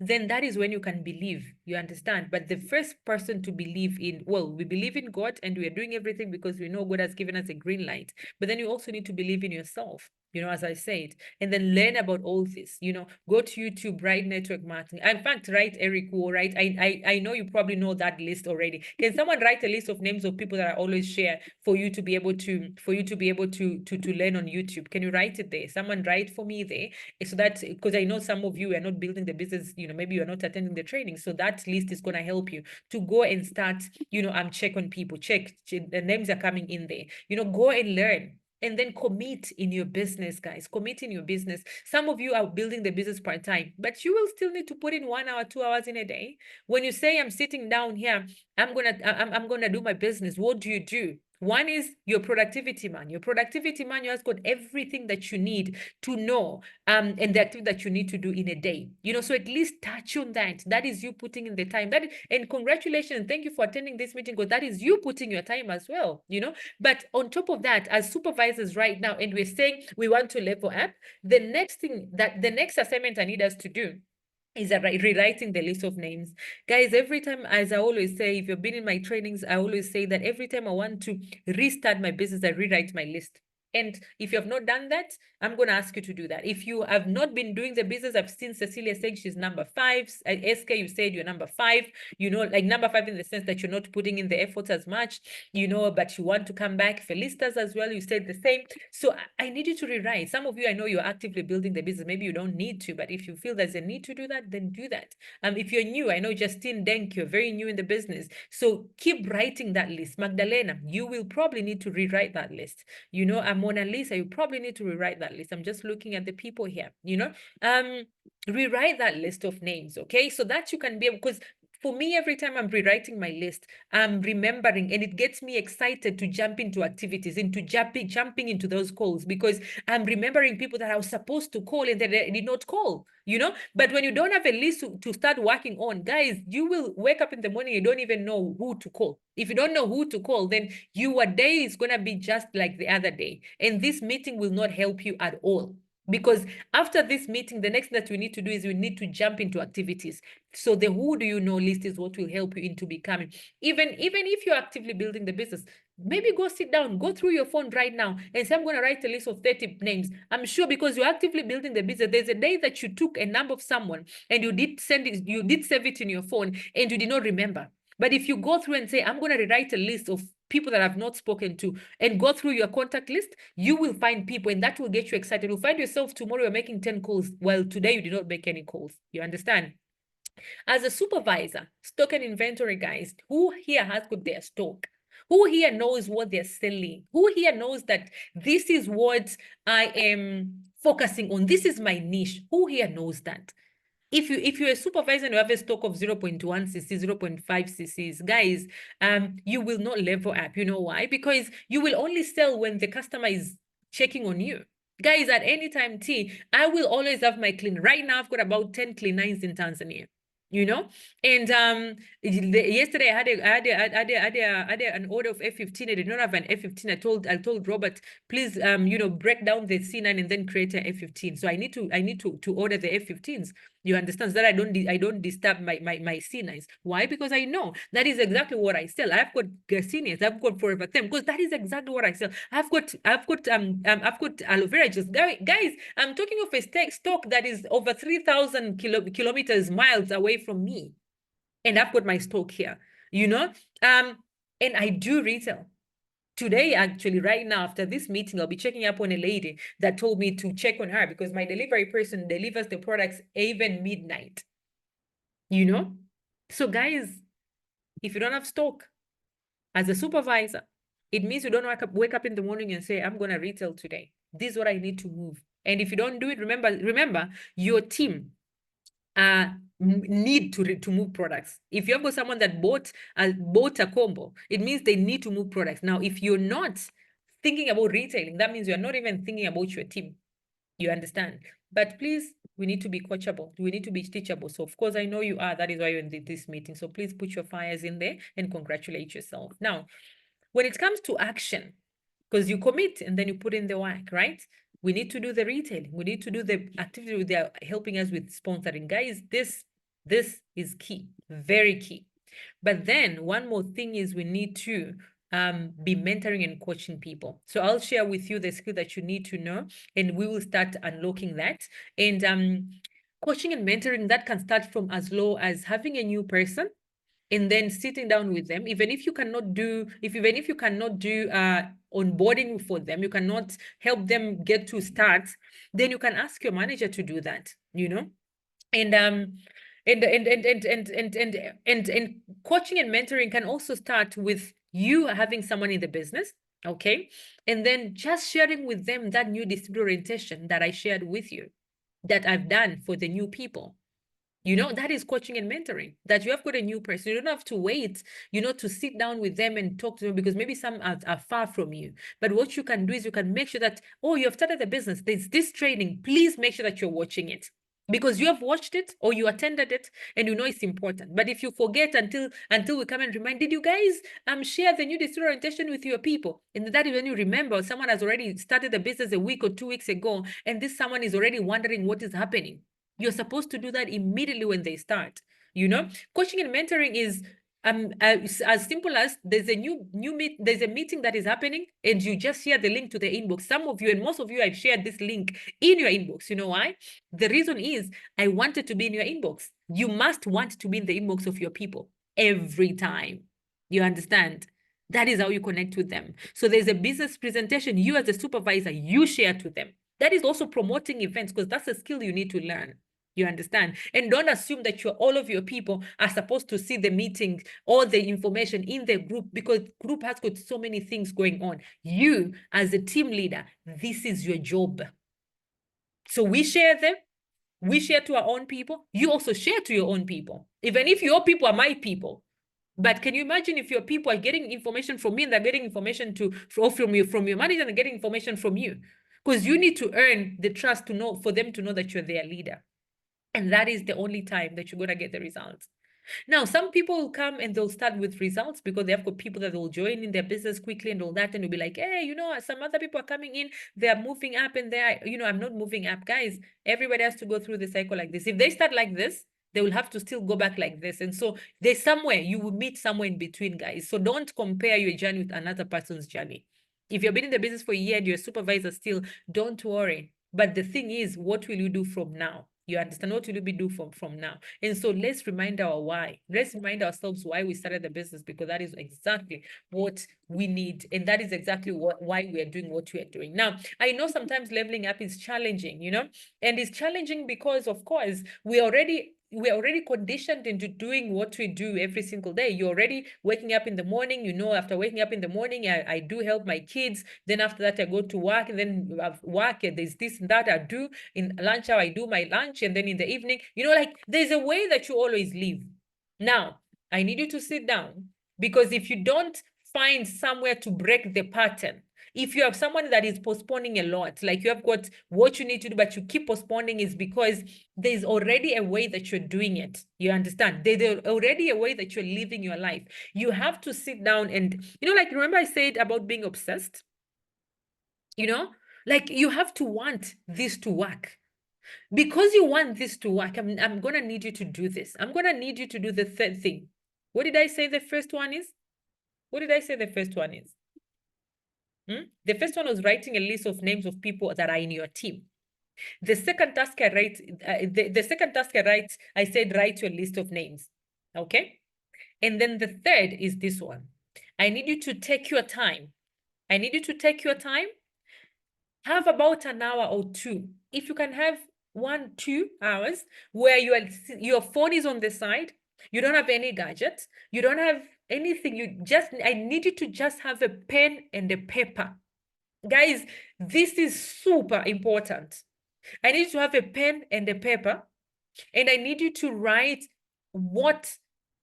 Then that is when you can believe, you understand. But the first person to believe in, well, we believe in God and we are doing everything because we know God has given us a green light. But then you also need to believe in yourself, you know, as I said, and then learn about all this, you know. Go to YouTube, write network marketing. In fact, write Eric Wu, right? I know you probably know that list already. Can someone write a list of names of people that I always share for you to be able to learn on YouTube? Can you write it there? Someone write for me there, so that, because I know some of you are not building the business, you know, maybe you're not attending the training. So that list is going to help you to go and start, you know, check on people, check the names are coming in there, you know, go and learn. And then commit in your business, guys. Commit in your business. Some of you are building the business part-time, but you will still need to put in 1 hour, 2 hours in a day. When you say, I'm sitting down here, I'm gonna do my business, what do you do? One is your productivity manual. Your productivity manual has got everything that you need to know, and the activity that you need to do in a day. You know, so at least touch on that. That is you putting in the time. And congratulations, thank you for attending this meeting, because that is you putting your time as well, you know. But on top of that, as supervisors right now, and we're saying we want to level up, the next assignment I need us to do is rewriting the list of names. Guys, every time, as I always say, if you've been in my trainings, I always say that every time I want to restart my business, I rewrite my list. And if you have not done that, I'm going to ask you to do that. If you have not been doing the business, I've seen Cecilia saying she's number 5. SK, you said you're number 5, you know, like number 5 in the sense that you're not putting in the effort as much, you know, but you want to come back. Felicitas as well, you said the same. So I need you to rewrite. Some of you, I know you're actively building the business. Maybe you don't need to, but if you feel there's a need to do that, then do that. If you're new, I know Justine Denk, you're very new in the business. So keep writing that list. Magdalena, you will probably need to rewrite that list. You know, Mona Lisa, you probably need to rewrite that list. I'm just looking at the people here, you know. Rewrite that list of names, okay? So that you can be able, because for me, every time I'm rewriting my list, I'm remembering, and it gets me excited to jump into activities, into jumping into those calls, because I'm remembering people that I was supposed to call and that I did not call, you know. But when you don't have a list to start working on, guys, you will wake up in the morning, you don't even know who to call. If you don't know who to call, then your day is going to be just like the other day. And this meeting will not help you at all. Because after this meeting, the next thing that we need to do is we need to jump into activities. So the who do you know list is what will help you into becoming. Even if you're actively building the business, maybe go sit down, go through your phone right now and say, I'm going to write a list of 30 names. I'm sure because you're actively building the business, there's a day that you took a number of someone and you did save it in your phone and you did not remember. But if you go through and say, I'm going to rewrite a list of people that I've not spoken to, and go through your contact list, you will find people, and that will get you excited. You'll find yourself tomorrow you're making 10 calls, while today you did not make any calls. You understand? As a supervisor, stock and inventory guys, who here has got their stock? Who here knows what they're selling? Who here knows that this is what I am focusing on? This is my niche. Who here knows that? If you're a supervisor and you have a stock of 0.1 cc, 0.5 cc's, guys, you will not level up. You know why? Because you will only sell when the customer is checking on you. Guys, at any time, I will always have my clean. Right now, I've got about 10 clean nines in Tanzania. you know. And yesterday I had an order of F15. I did not have an F15. I told Robert, please break down the C9 and then create an F15. So I need to order the F15s. You understand? So that I don't disturb my C9s. Why? Because I know that is exactly what I sell. I've got seniors, I've got Forever Them, because that is exactly what I sell. I've got aloe vera juice. Guys, I'm talking of a stock that is over 3,000 kilometers miles away from me, and I've got my stock here, you know. And I do retail. Today, actually, right now, after this meeting, I'll be checking up on a lady that told me to check on her because my delivery person delivers the products even midnight, you know? So guys, if you don't have stock as a supervisor, it means you don't wake up in the morning and say, I'm going to retail today. This is what I need to move. And if you don't do it, remember your team need to move products. If you have got someone that bought a combo, it means they need to move products. Now, if you're not thinking about retailing, that means you're not even thinking about your team. You understand? But please, we need to be coachable. We need to be teachable. So of course, I know you are. That is why you're in this meeting. So please put your fires in there and congratulate yourself. Now, when it comes to action, because you commit and then you put in the work, right? We need to do the retailing. We need to do the activity they're helping us with sponsoring. Guys, this is key, very key. But then one more thing is we need to be mentoring and coaching people. So I'll share with you the skill that you need to know, and we will start unlocking that. And coaching and mentoring, that can start from as low as having a new person and then sitting down with them. Even if you cannot do onboarding for them, you cannot help them get to start, then you can ask your manager to do that, you know. And coaching and mentoring can also start with you having someone in the business, okay, and then just sharing with them that new distributor orientation that I shared with you, that I've done for the new people. You know, that is coaching and mentoring, that you have got a new person. You don't have to wait, to sit down with them and talk to them, because maybe some are far from you. But what you can do is you can make sure that, oh, you have started the business, there's this training, please make sure that you're watching it, because you have watched it or you attended it and you know it's important. But if you forget until we come and remind, did you guys share the new district orientation with your people? And that is when you remember someone has already started the business a week or 2 weeks ago, and this someone is already wondering what is happening. You're supposed to do that immediately when they start. Coaching and mentoring is as simple as there's a there's a meeting that is happening, and you just share the link to the inbox. Some of you and most of you, I've shared this link in your inbox. You know why? The reason is I want it to be in your inbox. You must want to be in the inbox of your people every time. You understand? That is how you connect with them. So there's a business presentation, you as a supervisor, you share to them. That is also promoting events, because that's a skill you need to learn. You understand? And don't assume that all of your people are supposed to see the meeting, all the information in the group, because group has got so many things going on. You, as a team leader, this is your job. So we share them. We share to our own people. You also share to your own people, even if your people are my people. But can you imagine if your people are getting information from me and they're getting information from your manager and getting information from you? Because you need to earn the trust for them to know that you're their leader. And that is the only time that you're going to get the results. Now, some people will come and they'll start with results because they have got people that will join in their business quickly and all that. And you'll be like, hey, some other people are coming in, they're moving up and I'm not moving up. Guys, everybody has to go through the cycle like this. If they start like this, they will have to still go back like this. And so there's somewhere, you will meet somewhere in between, guys. So don't compare your journey with another person's journey. If you've been in the business for a year and you're a supervisor still, don't worry. But the thing is, what will you do from now? You understand? What will you do from now? And so let's remind our why. Let's remind ourselves why we started the business, because that is exactly what we need. And that is exactly why we are doing what we are doing. Now, I know sometimes leveling up is challenging, and it's challenging because, of course, we're already conditioned into doing what we do every single day. You're already waking up in the morning, after waking up in the morning, I do help my kids. Then after that, I go to work, and then work, and there's this and that I do. In lunch hour, I do my lunch, and then in the evening, there's a way that you always live. Now, I need you to sit down, because if you don't find somewhere to break the pattern, If you have someone that is postponing a lot, like you have got what you need to do, but you keep postponing, is because there's already a way that you're doing it. You understand? There's already a way that you're living your life. You have to sit down and, like, remember I said about being obsessed? Like you have to want this to work. Because you want this to work, I'm going to need you to do this. I'm going to need you to do the third thing. What did I say the first one is? What did I say the first one is? The first one was writing a list of names of people that are in your team. The second task I write, the second task I said, write your list of names. Okay? And then the third is this one. I need you to take your time. I need you to take your time. Have about an hour or two. If you can have 1-2 hours where your phone is on the side, you don't have any gadgets, you don't have anything, I need you to just have a pen and a paper. Guys, this is super important. I need you to have a pen and a paper, and I need you to write what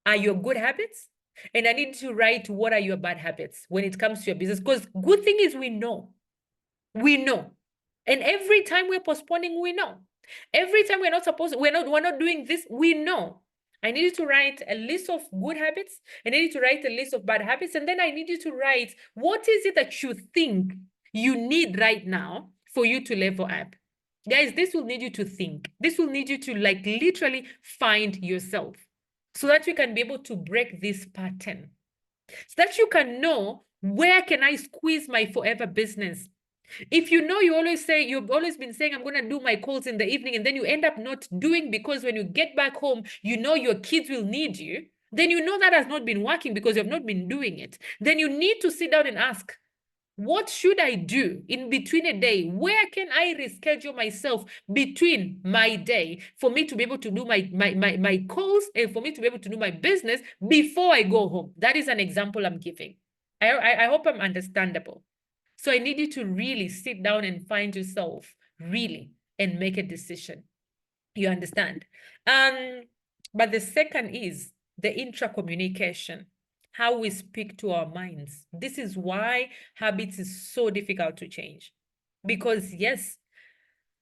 are your good habits, and I need you to write what are your bad habits when it comes to your business. Because good thing is we know. And every time we're postponing, we know. Every time we're not doing this, we know. I need you to write a list of good habits. I need you to write a list of bad habits. And then I need you to write, what is it that you think you need right now for you to level up? Guys, this will need you to think. This will need you to literally find yourself so that you can be able to break this pattern. So that you can know, where can I squeeze my forever business? If you've always been saying, I'm going to do my calls in the evening, and then you end up not doing because when you get back home, your kids will need you, then that has not been working because you have not been doing it. Then you need to sit down and ask, what should I do in between a day? Where can I reschedule myself between my day for me to be able to do my calls and for me to be able to do my business before I go home? That is an example I'm giving. I hope I'm understandable. So I need you to really sit down and find yourself, really, and make a decision. You understand? But the second is the intra-communication, how we speak to our minds. This is why habits is so difficult to change. Because yes,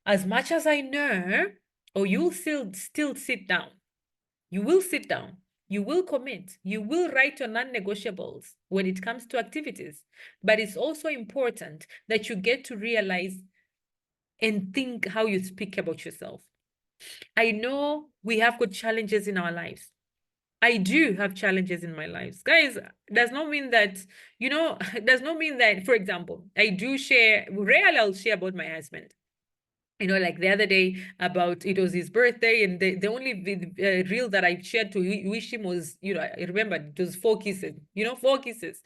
as much as I know, you'll still sit down. You will sit down. You will commit. You will write your non-negotiables when it comes to activities. But it's also important that you get to realize and think how you speak about yourself. I know we have got challenges in our lives. I do have challenges in my lives. Guys, does not mean that, does not mean that, for example, I do share, rarely I'll share about my husband. Like the other day it was his birthday, and the only reel that I shared to wish him was, I remember it was 4 kisses, 4 kisses.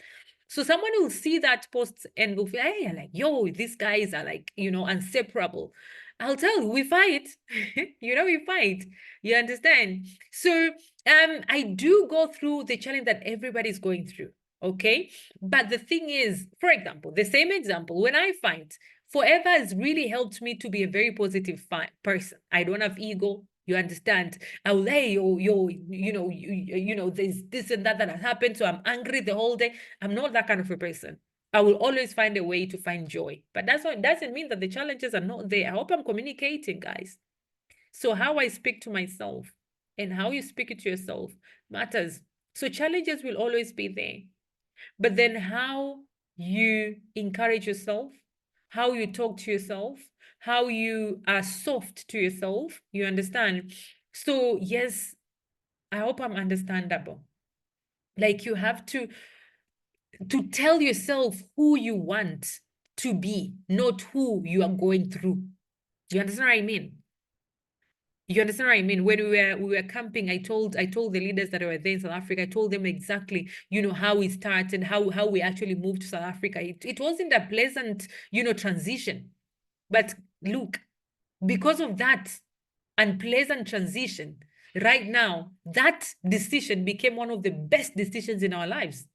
So someone will see that post and will feel, hey, like, yo, these guys are inseparable. I'll tell you, we fight, we fight. You understand? So I do go through the challenge that everybody's going through. Okay. But the thing is, for example, the same example, when I fight, forever has really helped me to be a very positive person. I don't have ego. You understand? I will, hey, there's this and that has happened, so I'm angry the whole day. I'm not that kind of a person. I will always find a way to find joy. But it doesn't mean that the challenges are not there. I hope I'm communicating, guys. So how I speak to myself and how you speak it to yourself matters. So challenges will always be there. But then how you encourage yourself, how you talk to yourself, how you are soft to yourself, you understand? So yes, I hope I'm understandable. Like you have to tell yourself who you want to be, not who you are going through. You understand what I mean? You understand what I mean? When we were camping, I told the leaders that were there in South Africa, I told them exactly, how we started, how we actually moved to South Africa. It wasn't a pleasant, transition. But look, because of that unpleasant transition, right now, that decision became one of the best decisions in our lives.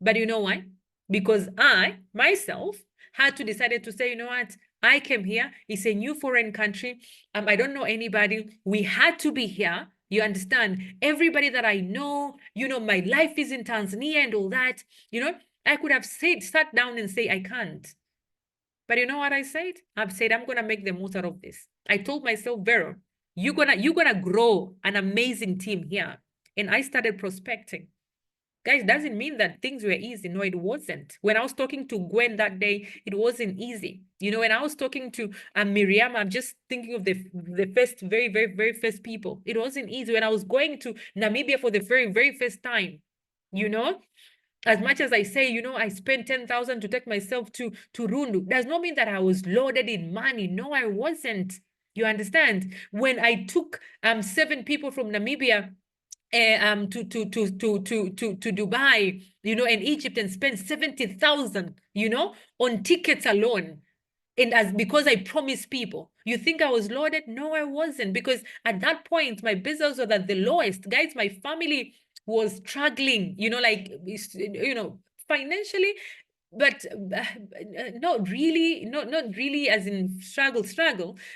But you know why? Because I, myself, had to decide to say, you know what? I came here. It's a new foreign country. I don't know anybody. We had to be here. You understand? Everybody that I know, my life is in Tanzania and all that, I could have sat down and say, I can't. But you know what I said? I've said, I'm going to make the most out of this. I told myself, Vero, you're gonna grow an amazing team here. And I started prospecting. Guys, doesn't mean that things were easy. No, it wasn't. When I was talking to Gwen that day, it wasn't easy. You know, when I was talking to Miriam, I'm just thinking of the first, very, very, very first people. It wasn't easy. When I was going to Namibia for the very, very first time, you know, as much as I say, you know, I spent 10,000 to take myself to Rundu, does not mean that I was loaded in money. No, I wasn't. You understand? When I took 7 people from Namibia to Dubai, you know, and Egypt, and spent 70,000, you know, on tickets alone. And as because I promised people, you think I was loaded? No, I wasn't, because at that point my business was at the lowest. Guys, my family was struggling, you know, like, you know, financially, but not really, not really as in struggle,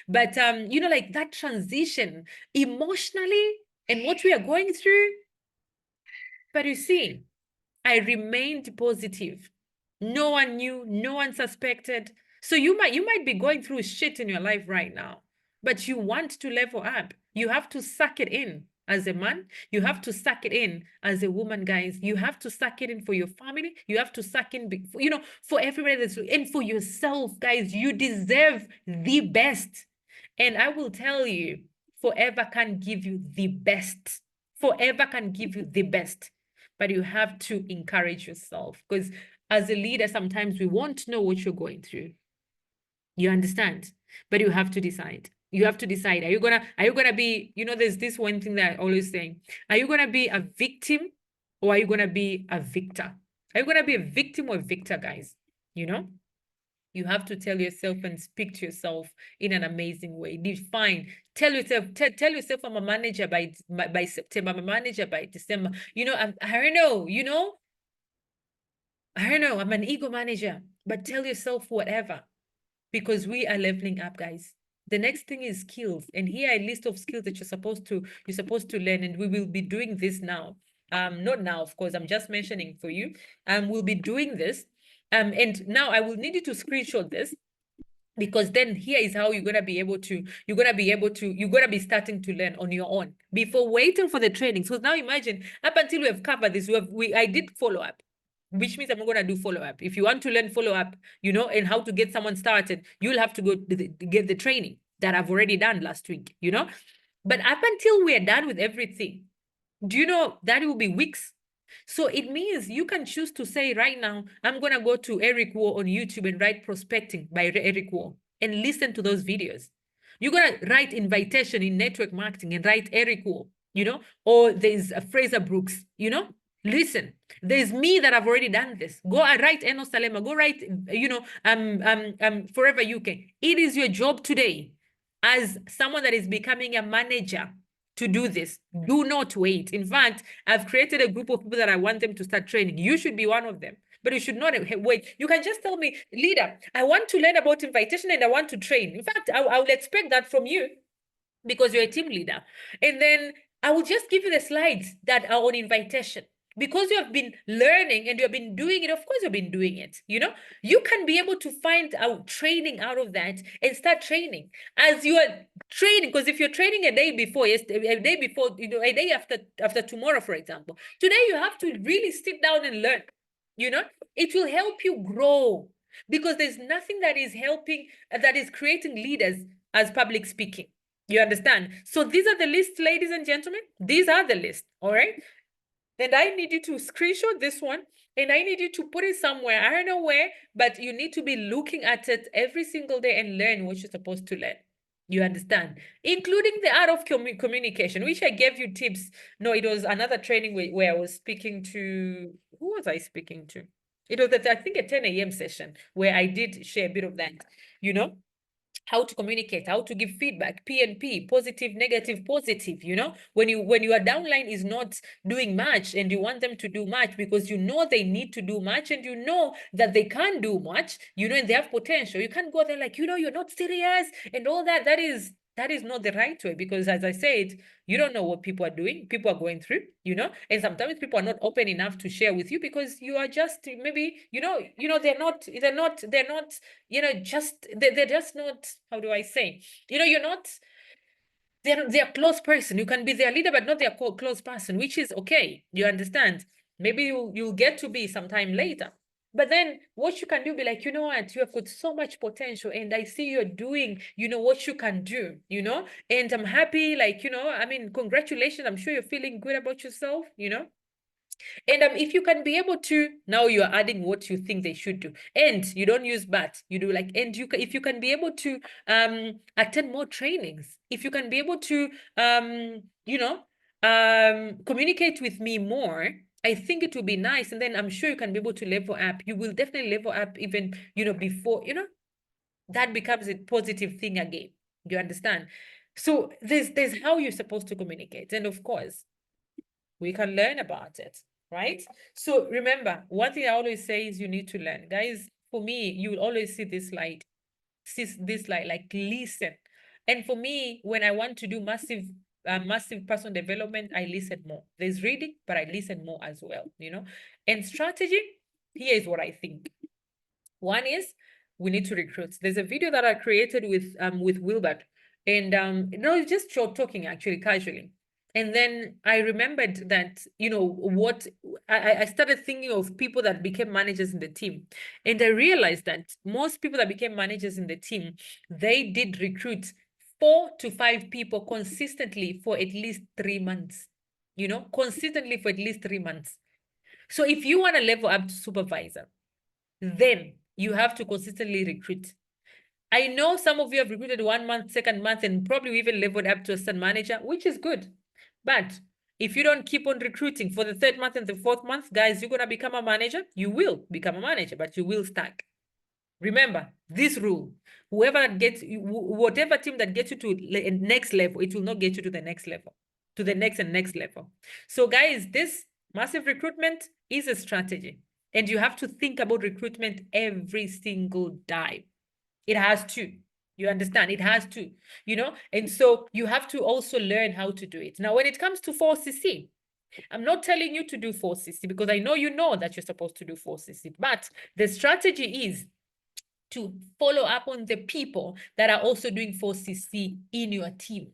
but you know, like that transition emotionally and what we are going through. But you see, I remained positive. No one knew, no one suspected. So you might be going through shit in your life right now, but you want to level up. You have to suck it in as a man. You have to suck it in as a woman, guys. You have to suck it in for your family. You have to suck in, you know, for everybody that's, and for yourself, guys. You deserve the best. And I will tell you, forever can give you the best. Forever can give you the best. But you have to encourage yourself, because as a leader, sometimes we won't know what you're going through. You understand? But you have to decide. You have to decide. Are you gonna be, you know, there's this one thing that I always say. Are you gonna be a victim, or are you gonna be a victor? Are you gonna be a victim or a victor, guys? You know? You have to tell yourself and speak to yourself in an amazing way. Define. Tell yourself. Tell yourself, I'm a manager by September. I'm a manager by December. You know, I don't know. You know, I don't know. I'm an ego manager. But tell yourself whatever, because we are leveling up, guys. The next thing is skills, and here a list of skills that you're supposed to learn, and we will be doing this now. Not now, of course. I'm just mentioning for you. We'll be doing this. And now I will need you to screenshot this, because then here is how you're gonna be starting to learn on your own before waiting for the training. So now imagine, up until we have covered this, I did follow up, which means I'm gonna do follow up. If you want to learn follow up, you know, and how to get someone started, you'll have to go get the training that I've already done last week, you know. But up until we're done with everything, do you know that it will be weeks? So it means you can choose to say right now, I'm going to go to Eric Wu on YouTube and write prospecting by Eric Wu and listen to those videos. You're going to write invitation in network marketing and write Eric Wu, you know, or there's Fraser Brooks, you know. Listen, there's me that I've already done this. Go and write Eno Salema, go write, you know, Forever UK. It is your job today as someone that is becoming a manager to do this. Do not wait. In fact, I've created a group of people that I want them to start training. You should be one of them, but you should not wait. You can just tell me, leader, I want to learn about invitation and I want to train. In fact, I would expect that from you, because you're a team leader. And then I will just give you the slides that are on invitation. Because you have been learning and you have been doing it, of course you've been doing it, you know, you can be able to find out training out of that and start training as you are training. Because if you're training a day before, a day before, you know, a day after tomorrow, for example, today you have to really sit down and learn, you know, it will help you grow, because there's nothing that is helping, that is creating leaders as public speaking. You understand? So these are the lists, ladies and gentlemen. These are the lists, all right? And I need you to screenshot this one, and I need you to put it somewhere. I don't know where, but you need to be looking at it every single day and learn what you're supposed to learn. You understand? Including the art of communication, which I gave you tips. No, it was another training where I was speaking to, who was I speaking to? It was, I think, a 10 a.m. session where I did share a bit of that, you know, how to communicate, how to give feedback, P&P, positive, negative, positive, you know, when your downline is not doing much and you want them to do much, because you know they need to do much and you know that they can't do much, you know, and they have potential. You can't go there like, you know, you're not serious and all that. That is that is not the right way, because as I said, you don't know what people are doing, people are going through, and sometimes people are not open enough to share with you because you are just maybe, they're not, they're just not, how do I say, you're not, they're a close person. You can be their leader, but not their close person, which is okay. You understand? Maybe you'll get to be sometime later. But then what you can do, be like, you know what, you have got so much potential, and I see you're doing, what you can do, and I'm happy, like, I mean, congratulations. I'm sure you're feeling good about yourself, And if you can be able to, now you're adding what you think they should do. And you don't use but, you do like, and if you can be able to attend more trainings, if you can be able to, communicate with me more, I think it will be nice. And then I'm sure you can be able to level up. You will definitely level up even, before, that becomes a positive thing again. You understand? So there's how you're supposed to communicate. And of course, we can learn about it, right? So remember, one thing I always say is you need to learn. Guys, for me, you will always see this light, like listen. And for me, when I want to do massive personal development, I listen more. There's reading, but I listen more as well, And strategy, here is what I think. One is we need to recruit. There's a video that I created with Wilbert, and it's just short talking, actually, casually. And then I remembered that, what I started thinking of people that became managers in the team. And I realized that most people that became managers in the team, they did recruit 4 to 5 people consistently for at least 3 months, consistently for at least 3 months. So if you want to level up to supervisor, then you have to consistently recruit. I know some of you have recruited 1 month, 2nd month, and probably even leveled up to assistant manager, which is good. But if you don't keep on recruiting for the 3rd month and the 4th month, guys, you're going to become a manager. You will become a manager, but you will stack. Remember this rule. Whoever gets, whatever team that gets you to the next level, it will not get you to the next level, to the next and next level. So guys, this massive recruitment is a strategy. And you have to think about recruitment every single time. It has to. You understand? It has to, And so you have to also learn how to do it. Now, when it comes to 4CC, I'm not telling you to do 4CC because I know you know that you're supposed to do 4CC. But the strategy is to follow up on the people that are also doing 4CC in your team.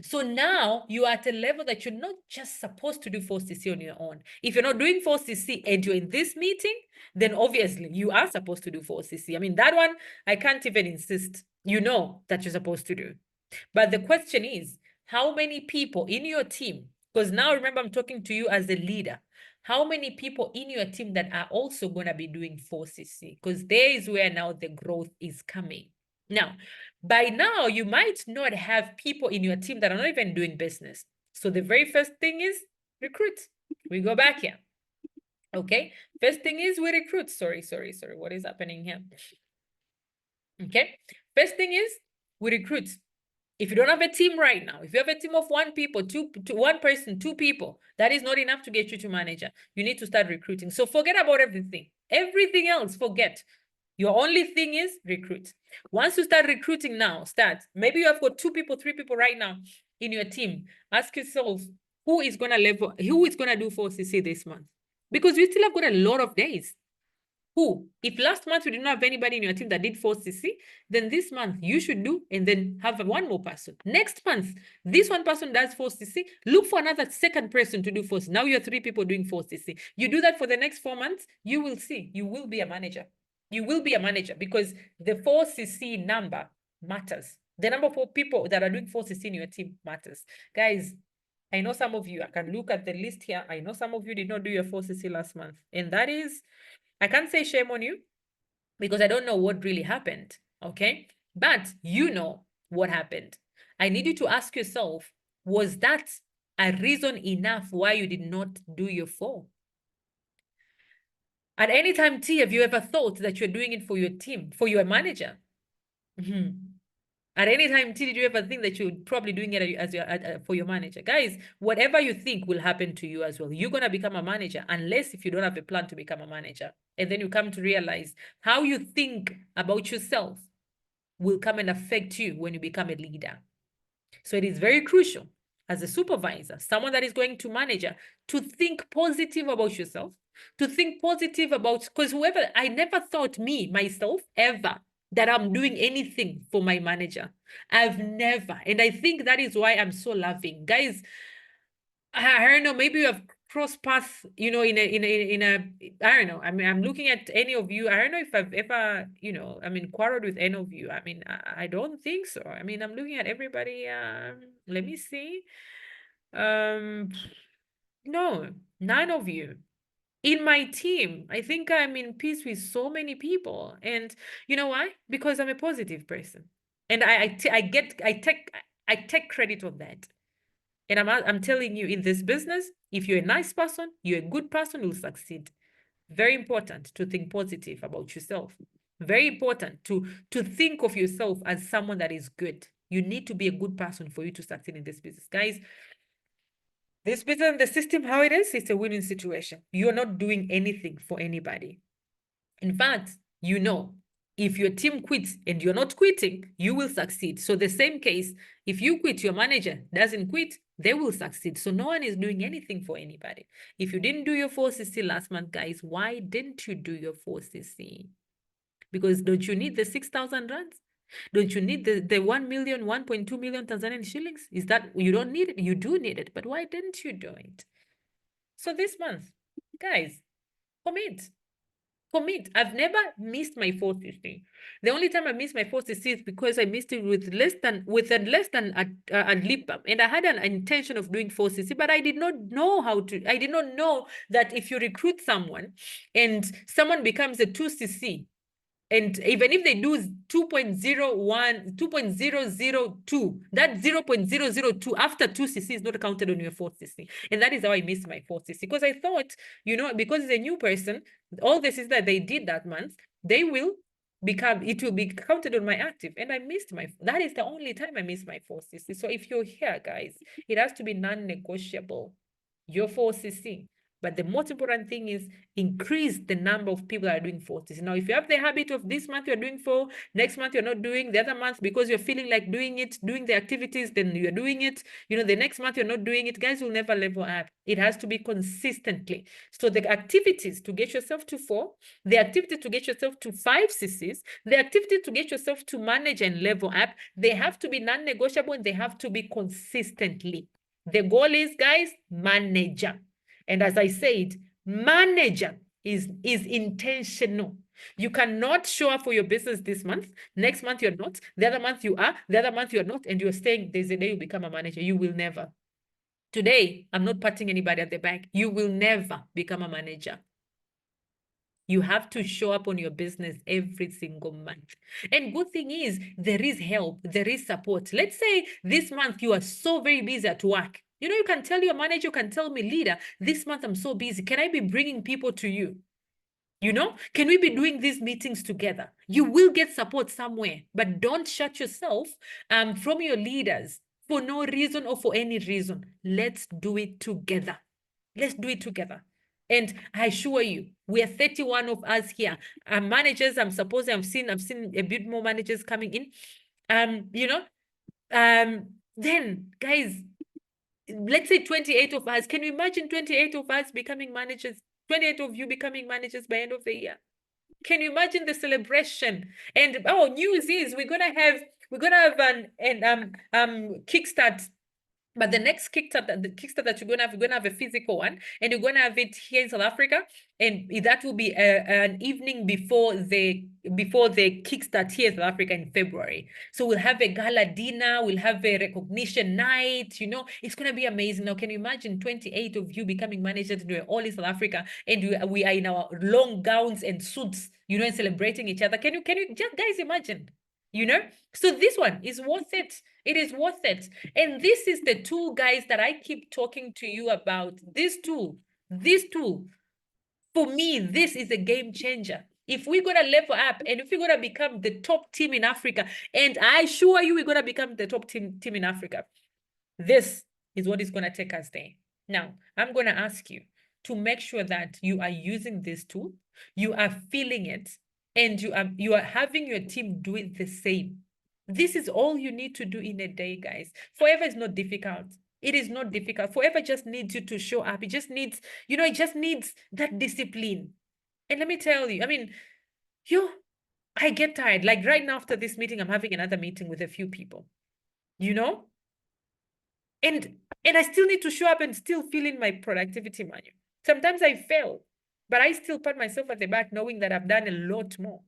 So now you are at a level that you're not just supposed to do 4CC on your own. If you're not doing 4CC and you're in this meeting, then obviously you are supposed to do 4CC. I mean, that one, I can't even insist. You know that you're supposed to do. But the question is, how many people in your team, because now remember, I'm talking to you as a leader, how many people in your team that are also going to be doing 4CC? Because there is where now the growth is coming. Now, by now, you might not have people in your team that are not even doing business. So the very first thing is recruit. We go back here. Okay. First thing is we recruit. Sorry. What is happening here? Okay. First thing is we recruit. If you don't have a team right now, if you have a team of 1 person, 2 people, that is not enough to get you to manager. You need to start recruiting. So forget about everything. Everything else, forget. Your only thing is recruit. Once you start recruiting now, start. Maybe you have got 2 people, 3 people right now in your team. Ask yourself, who is going to do 4CC this month? Because we still have got a lot of days. Who? If last month you didn't have anybody in your team that did 4CC, then this month you should do and then have 1 more person. Next month, this 1 person does 4CC, look for another 2nd person to do 4CC. Now you're 3 people doing 4CC. You do that for the next 4 months, you will see, you will be a manager. You will be a manager because the 4CC number matters. The number of people that are doing 4CC in your team matters. Guys, I know some of you, I can look at the list here. I know some of you did not do your 4CC last month. And that is, I can't say shame on you because I don't know what really happened, okay? But you know what happened. I need you to ask yourself, was that a reason enough why you did not do your 4? At any time, T, have you ever thought that you're doing it for your team, for your manager? At any time, T, did you ever think that you're probably doing it as for your manager? Guys, whatever you think will happen to you as well. You're going to become a manager unless if you don't have a plan to become a manager. And then you come to realize how you think about yourself will come and affect you when you become a leader. So it is very crucial as a supervisor, someone that is going to manager, to think positive about yourself, to think positive about, because whoever, I never thought myself, ever, that I'm doing anything for my manager. I've never. And I think that is why I'm so loving. Guys, I don't know, maybe you have crossed paths, in a, I don't know. I mean, I'm looking at any of you. I don't know if I've ever, quarreled with any of you. I mean, I don't think so. I mean, I'm looking at everybody. Let me see. Um, no, none of you. In my team, I think I'm in peace with so many people. And you know why? Because I'm a positive person. And I take credit on that. And I'm telling you, in this business, if you're a nice person, you're a good person, you'll succeed. Very important to think positive about yourself. Very important to think of yourself as someone that is good. You need to be a good person for you to succeed in this business. Guys, this business, the system, how it is, it's a win-win situation. You're not doing anything for anybody. In fact, if your team quits and you're not quitting, you will succeed. So the same case, if you quit, your manager doesn't quit, they will succeed. So no one is doing anything for anybody. If you didn't do your 4CC last month, guys, why didn't you do your 4CC? Because don't you need the 6,000 rands? Don't you need the 1 million, 1.2 million Tanzanian shillings? Is that, you don't need it? You do need it, but why didn't you do it? So this month, guys, commit. I've never missed my 4CC. The only time I missed my 4CC is because I missed it with less than a lip up, and I had an intention of doing 4CC, but I did not know how to. I did not know that if you recruit someone and someone becomes a 2CC, and even if they do 2.01, 2.002, that 0.002 after 2CC is not counted on your 4CC. And that is how I missed my 4CC. Because I thought, because it's a new person, all this is that they did that month, it will be counted on my active. And I missed that is the only time I missed my 4CC. So if you're here, guys, it has to be non-negotiable, your 4CC. But the most important thing is increase the number of people that are doing 4CC. Now, if you have the habit of this month you're doing 4, next month you're not doing, the other month because you're feeling like doing the activities, then you're doing it. The next month you're not doing it, guys will never level up. It has to be consistently. So the activities to get yourself to 4, the activity to get yourself to 5CCs, the activity to get yourself to manage and level up, they have to be non-negotiable and they have to be consistently. The goal is, guys, manager. And as I said, manager is intentional. You cannot show up for your business this month. Next month, you're not. The other month, you are. The other month, you're not. And you're saying there's a day you become a manager. You will never. Today, I'm not patting anybody at the back. You will never become a manager. You have to show up on your business every single month. And good thing is, there is help, there is support. Let's say this month you are so very busy at work. You can tell your manager, you can tell me, leader, this month I'm so busy. Can I be bringing people to you? Can we be doing these meetings together? You will get support somewhere, but don't shut yourself from your leaders for no reason or for any reason. Let's do it together. Let's do it together. And I assure you, we are 31 of us here. Managers, I've seen a bit more managers coming in. Then guys, let's say 28 of us. Can you imagine 28 of us becoming managers? 28 of you becoming managers by end of the year. Can you imagine the celebration? And news is we're gonna have an kickstart. But the next kickstart that you're gonna have a physical one, and you're gonna have it here in South Africa, and that will be an evening before the kickstart here in South Africa in February. So we'll have a gala dinner, we'll have a recognition night. It's gonna be amazing. Now, can you imagine 28 of you becoming managers all in South Africa, and we are in our long gowns and suits, and celebrating each other? Can you just, guys, imagine? So this one is worth it. It is worth it. And this is the tool, guys, that I keep talking to you about. This tool, for me, this is a game changer. If we're going to level up and if we're going to become the top team in Africa, and I assure you we're going to become the top team in Africa, this is what is going to take us there. Now, I'm going to ask you to make sure that you are using this tool, you are feeling it, and you are having your team do it the same. This is all you need to do in a day, guys. Forever is not difficult. It is not difficult. Forever just needs you to show up. It just needs, it just needs that discipline. And let me tell you, I mean, I get tired. Like right now after this meeting, I'm having another meeting with a few people, you know? And I still need to show up and still fill in my productivity manual. Sometimes I fail, but I still pat myself at the back knowing that I've done a lot more,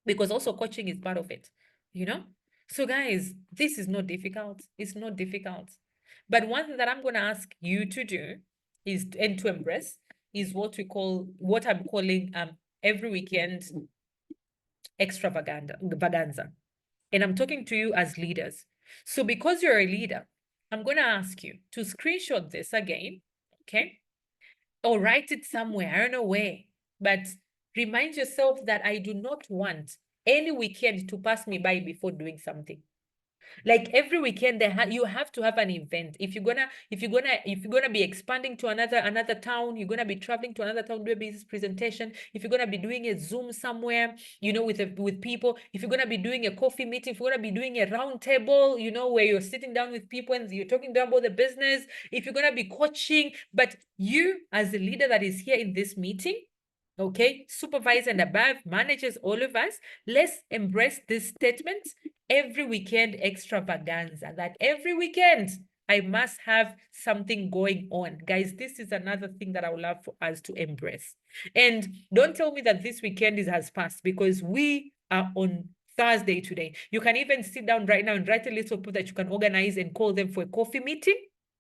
because also coaching is part of it, you know? So guys, this is not difficult. It's not difficult. But one thing that I'm going to ask you to do is, and to embrace, is what I'm calling every weekend extravaganza. And I'm talking to you as leaders. So because you're a leader, I'm going to ask you to screenshot this again, okay? Or write it somewhere, I don't know where, but remind yourself that I do not want any weekend to pass me by before doing something. Like every weekend you have to have an event. If you're gonna be expanding to another town, you're gonna be traveling to another town, do a business presentation. If you're gonna be doing a Zoom somewhere, with people, if you're gonna be doing a coffee meeting, if you're gonna be doing a round table, where you're sitting down with people and you're talking about the business, if you're gonna be coaching, but you as a leader that is here in this meeting, okay, supervisor and above, managers, all of us, let's embrace this statement: every weekend extravaganza, that every weekend I must have something going on. Guys, this is another thing that I would love for us to embrace. And don't tell me that this weekend has passed, because we are on Thursday today. You can even sit down right now and write a list of people that you can organize and call them for a coffee meeting.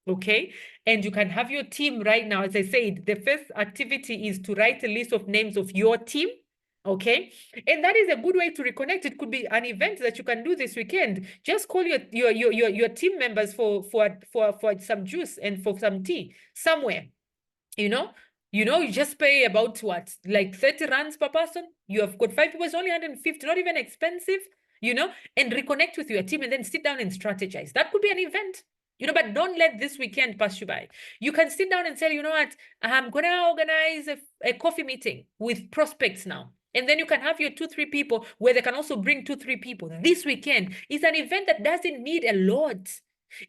Okay. And you can have your team right now. As I said, the first activity is to write a list of names of your team. Okay. And that is a good way to reconnect. It could be an event that you can do this weekend. Just call your team members for some juice and for some tea somewhere. You just pay about what, like 30 rands per person. You have got 5 people, it's only 150, not even expensive, and reconnect with your team and then sit down and strategize. That could be an event. But don't let this weekend pass you by. You can sit down and say, you know what, I'm going to organize a coffee meeting with prospects now. And then you can have your 2-3 people where they can also bring 2-3 people. This weekend is an event that doesn't need a lot.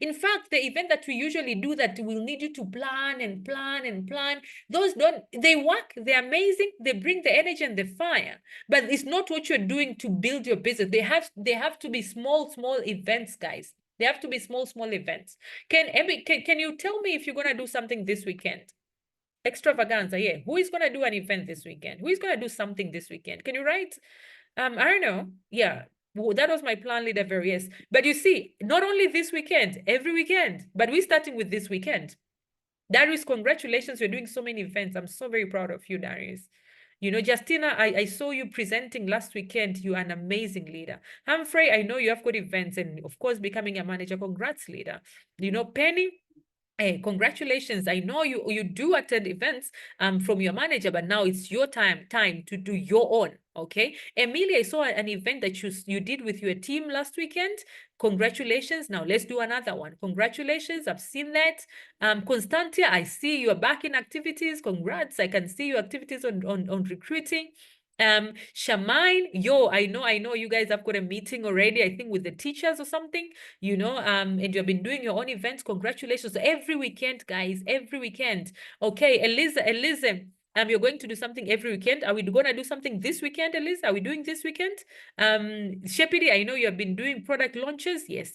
In fact, the event that we usually do that will need you to plan and plan and plan, they work, they're amazing, they bring the energy and the fire, but it's not what you're doing to build your business. They have to be small events, guys. They have to be small events. Can you tell me if you're going to do something this weekend? Extravaganza, yeah. Who is going to do an event this weekend? Who is going to do something this weekend? Can you write? I don't know. Yeah. Well, that was my plan, leader various. But you see, not only this weekend, every weekend, but we're starting with this weekend. Darius, congratulations. You're doing so many events. I'm so very proud of you, Darius. Justina, I saw you presenting last weekend. You're an amazing leader. Humphrey, I know you have good events and, of course, becoming a manager. Congrats, leader. Penny, hey, congratulations. I know you do attend events from your manager, but now it's your time to do your own. Okay. Emilia, I saw an event that you did with your team last weekend. Congratulations. Now let's do another one. Congratulations. I've seen that. Constantia, I see you're back in activities. Congrats. I can see your activities on recruiting. Shamine, I know you guys have got a meeting already, I think with the teachers or something, and you've been doing your own events. Congratulations. Every weekend, guys, every weekend. Okay, Eliza, you're going to do something every weekend. Are we going to do something this weekend, Eliza? Are we doing this weekend? Shepidi, I know you have been doing product launches. Yes.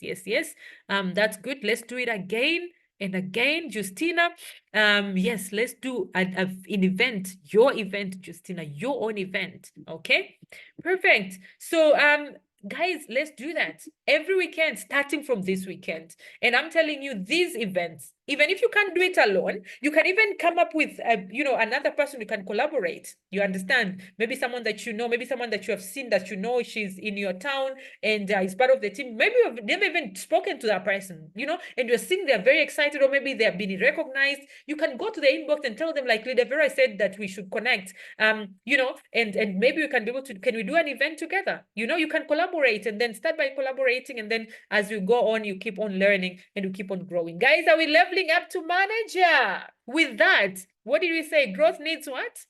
That's good. Let's do it again and again. Justina, yes, let's do an event, your event, Justina, your own event. Okay, perfect. So, guys, let's do that every weekend, starting from this weekend. And I'm telling you, these events, even if you can't do it alone, you can even come up with, another person you can collaborate. You understand? Maybe someone that maybe someone that you have seen that she's in your town and is part of the team. Maybe you've never even spoken to that person, and you're seeing they're very excited, or maybe they're being recognized. You can go to the inbox and tell them, like Leader Vera said, that we should connect, and maybe we can be able to, can we do an event together? You can collaborate and then start by collaborating. And then as we go on, you keep on learning and you keep on growing. Guys, are we leveling up to manager? With that, what did we say? Growth needs what?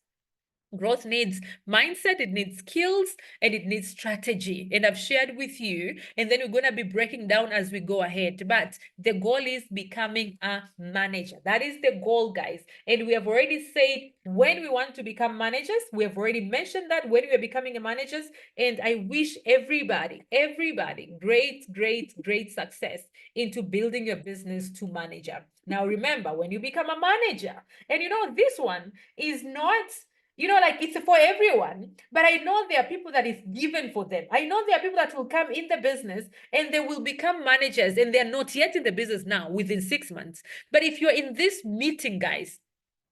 Growth needs mindset, it needs skills, and it needs strategy. And I've shared with you, and then we're going to be breaking down as we go ahead. But the goal is becoming a manager. That is the goal, guys. And we have already said when we want to become managers. We have already mentioned that when we are becoming a managers. And I wish everybody, great success into building your business to manager. Now, remember, when you become a manager, and this one is not like it's for everyone, but I know there are people that is given for them. I know there are people that will come in the business and they will become managers and they're not yet in the business now within 6 months. But if you're in this meeting, guys,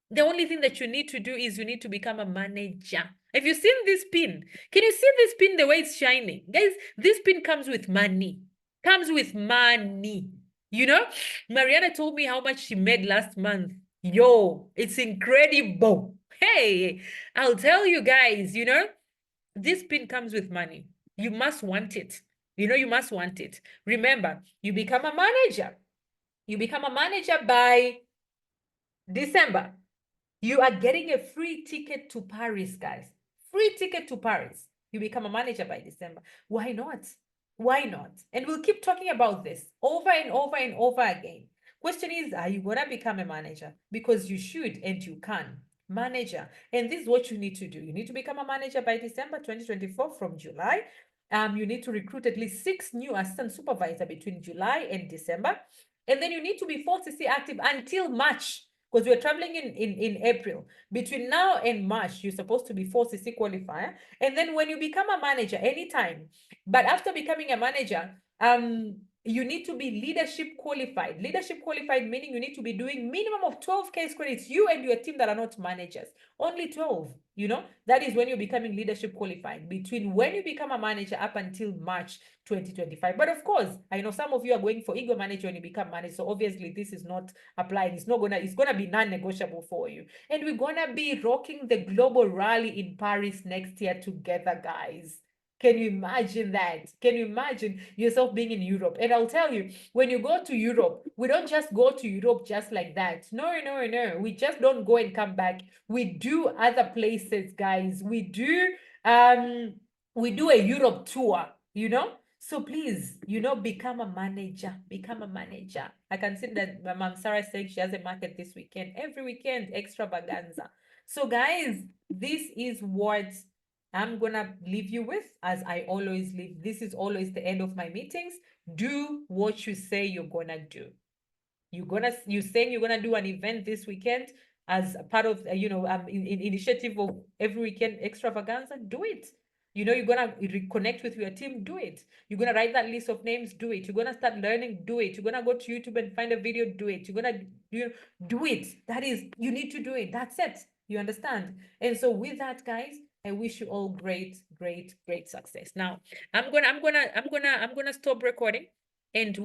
the only thing that you need to do is you need to become a manager. Have you seen this pin? Can you see this pin, the way it's shining? Guys, this pin comes with money. Comes with money. Mariana told me how much she made last month. Yo, it's incredible. Hey, I'll tell you guys, this pin comes with money. You must want it. You must want it. Remember, you become a manager. You become a manager by December. You are getting a free ticket to Paris, guys. Free ticket to Paris. You become a manager by December. Why not? Why not? And we'll keep talking about this over and over and over again. Question is, are you going to become a manager? Because you should and you can. Manager. And this is what you need to do. You need to become a manager by December 2024 from July. You need to recruit at least 6 new assistant supervisors between July and December. And then you need to be 4CC active until March, because we're traveling in April. Between now and March, you're supposed to be 4CC qualifier. And then when you become a manager, anytime. But after becoming a manager, you need to be leadership qualified. Leadership qualified meaning you need to be doing minimum of 12 case credits, you and your team that are not managers. Only 12, that is when you're becoming leadership qualified, between when you become a manager up until March 2025. But of course, I know some of you are going for ego manager when you become manager. So obviously this is not applying. It's gonna be non-negotiable for you. And we're gonna be rocking the global rally in Paris next year together, guys. Can you imagine that? Can you imagine yourself being in Europe? And I'll tell you, when you go to Europe, we don't just go to Europe just like that. No. We just don't go and come back. We do other places, guys. We do a Europe tour, So please, become a manager. Become a manager. I can see that my mom Sarah saying she has a market this weekend. Every weekend, extravaganza. So guys, this is what I'm gonna leave you with, as I always leave. This is always the end of my meetings. Do what you say you're gonna do. You're saying you're gonna do an event this weekend as a part of initiative of every weekend extravaganza. Do it. You're gonna reconnect with your team. Do it. You're gonna write that list of names. Do it. You're gonna start learning. Do it. You're gonna go to YouTube and find a video. Do it. You're gonna do it. That is, you need to do it. That's it. You understand? And so with that, guys, I wish you all great success. Now, I'm gonna stop recording and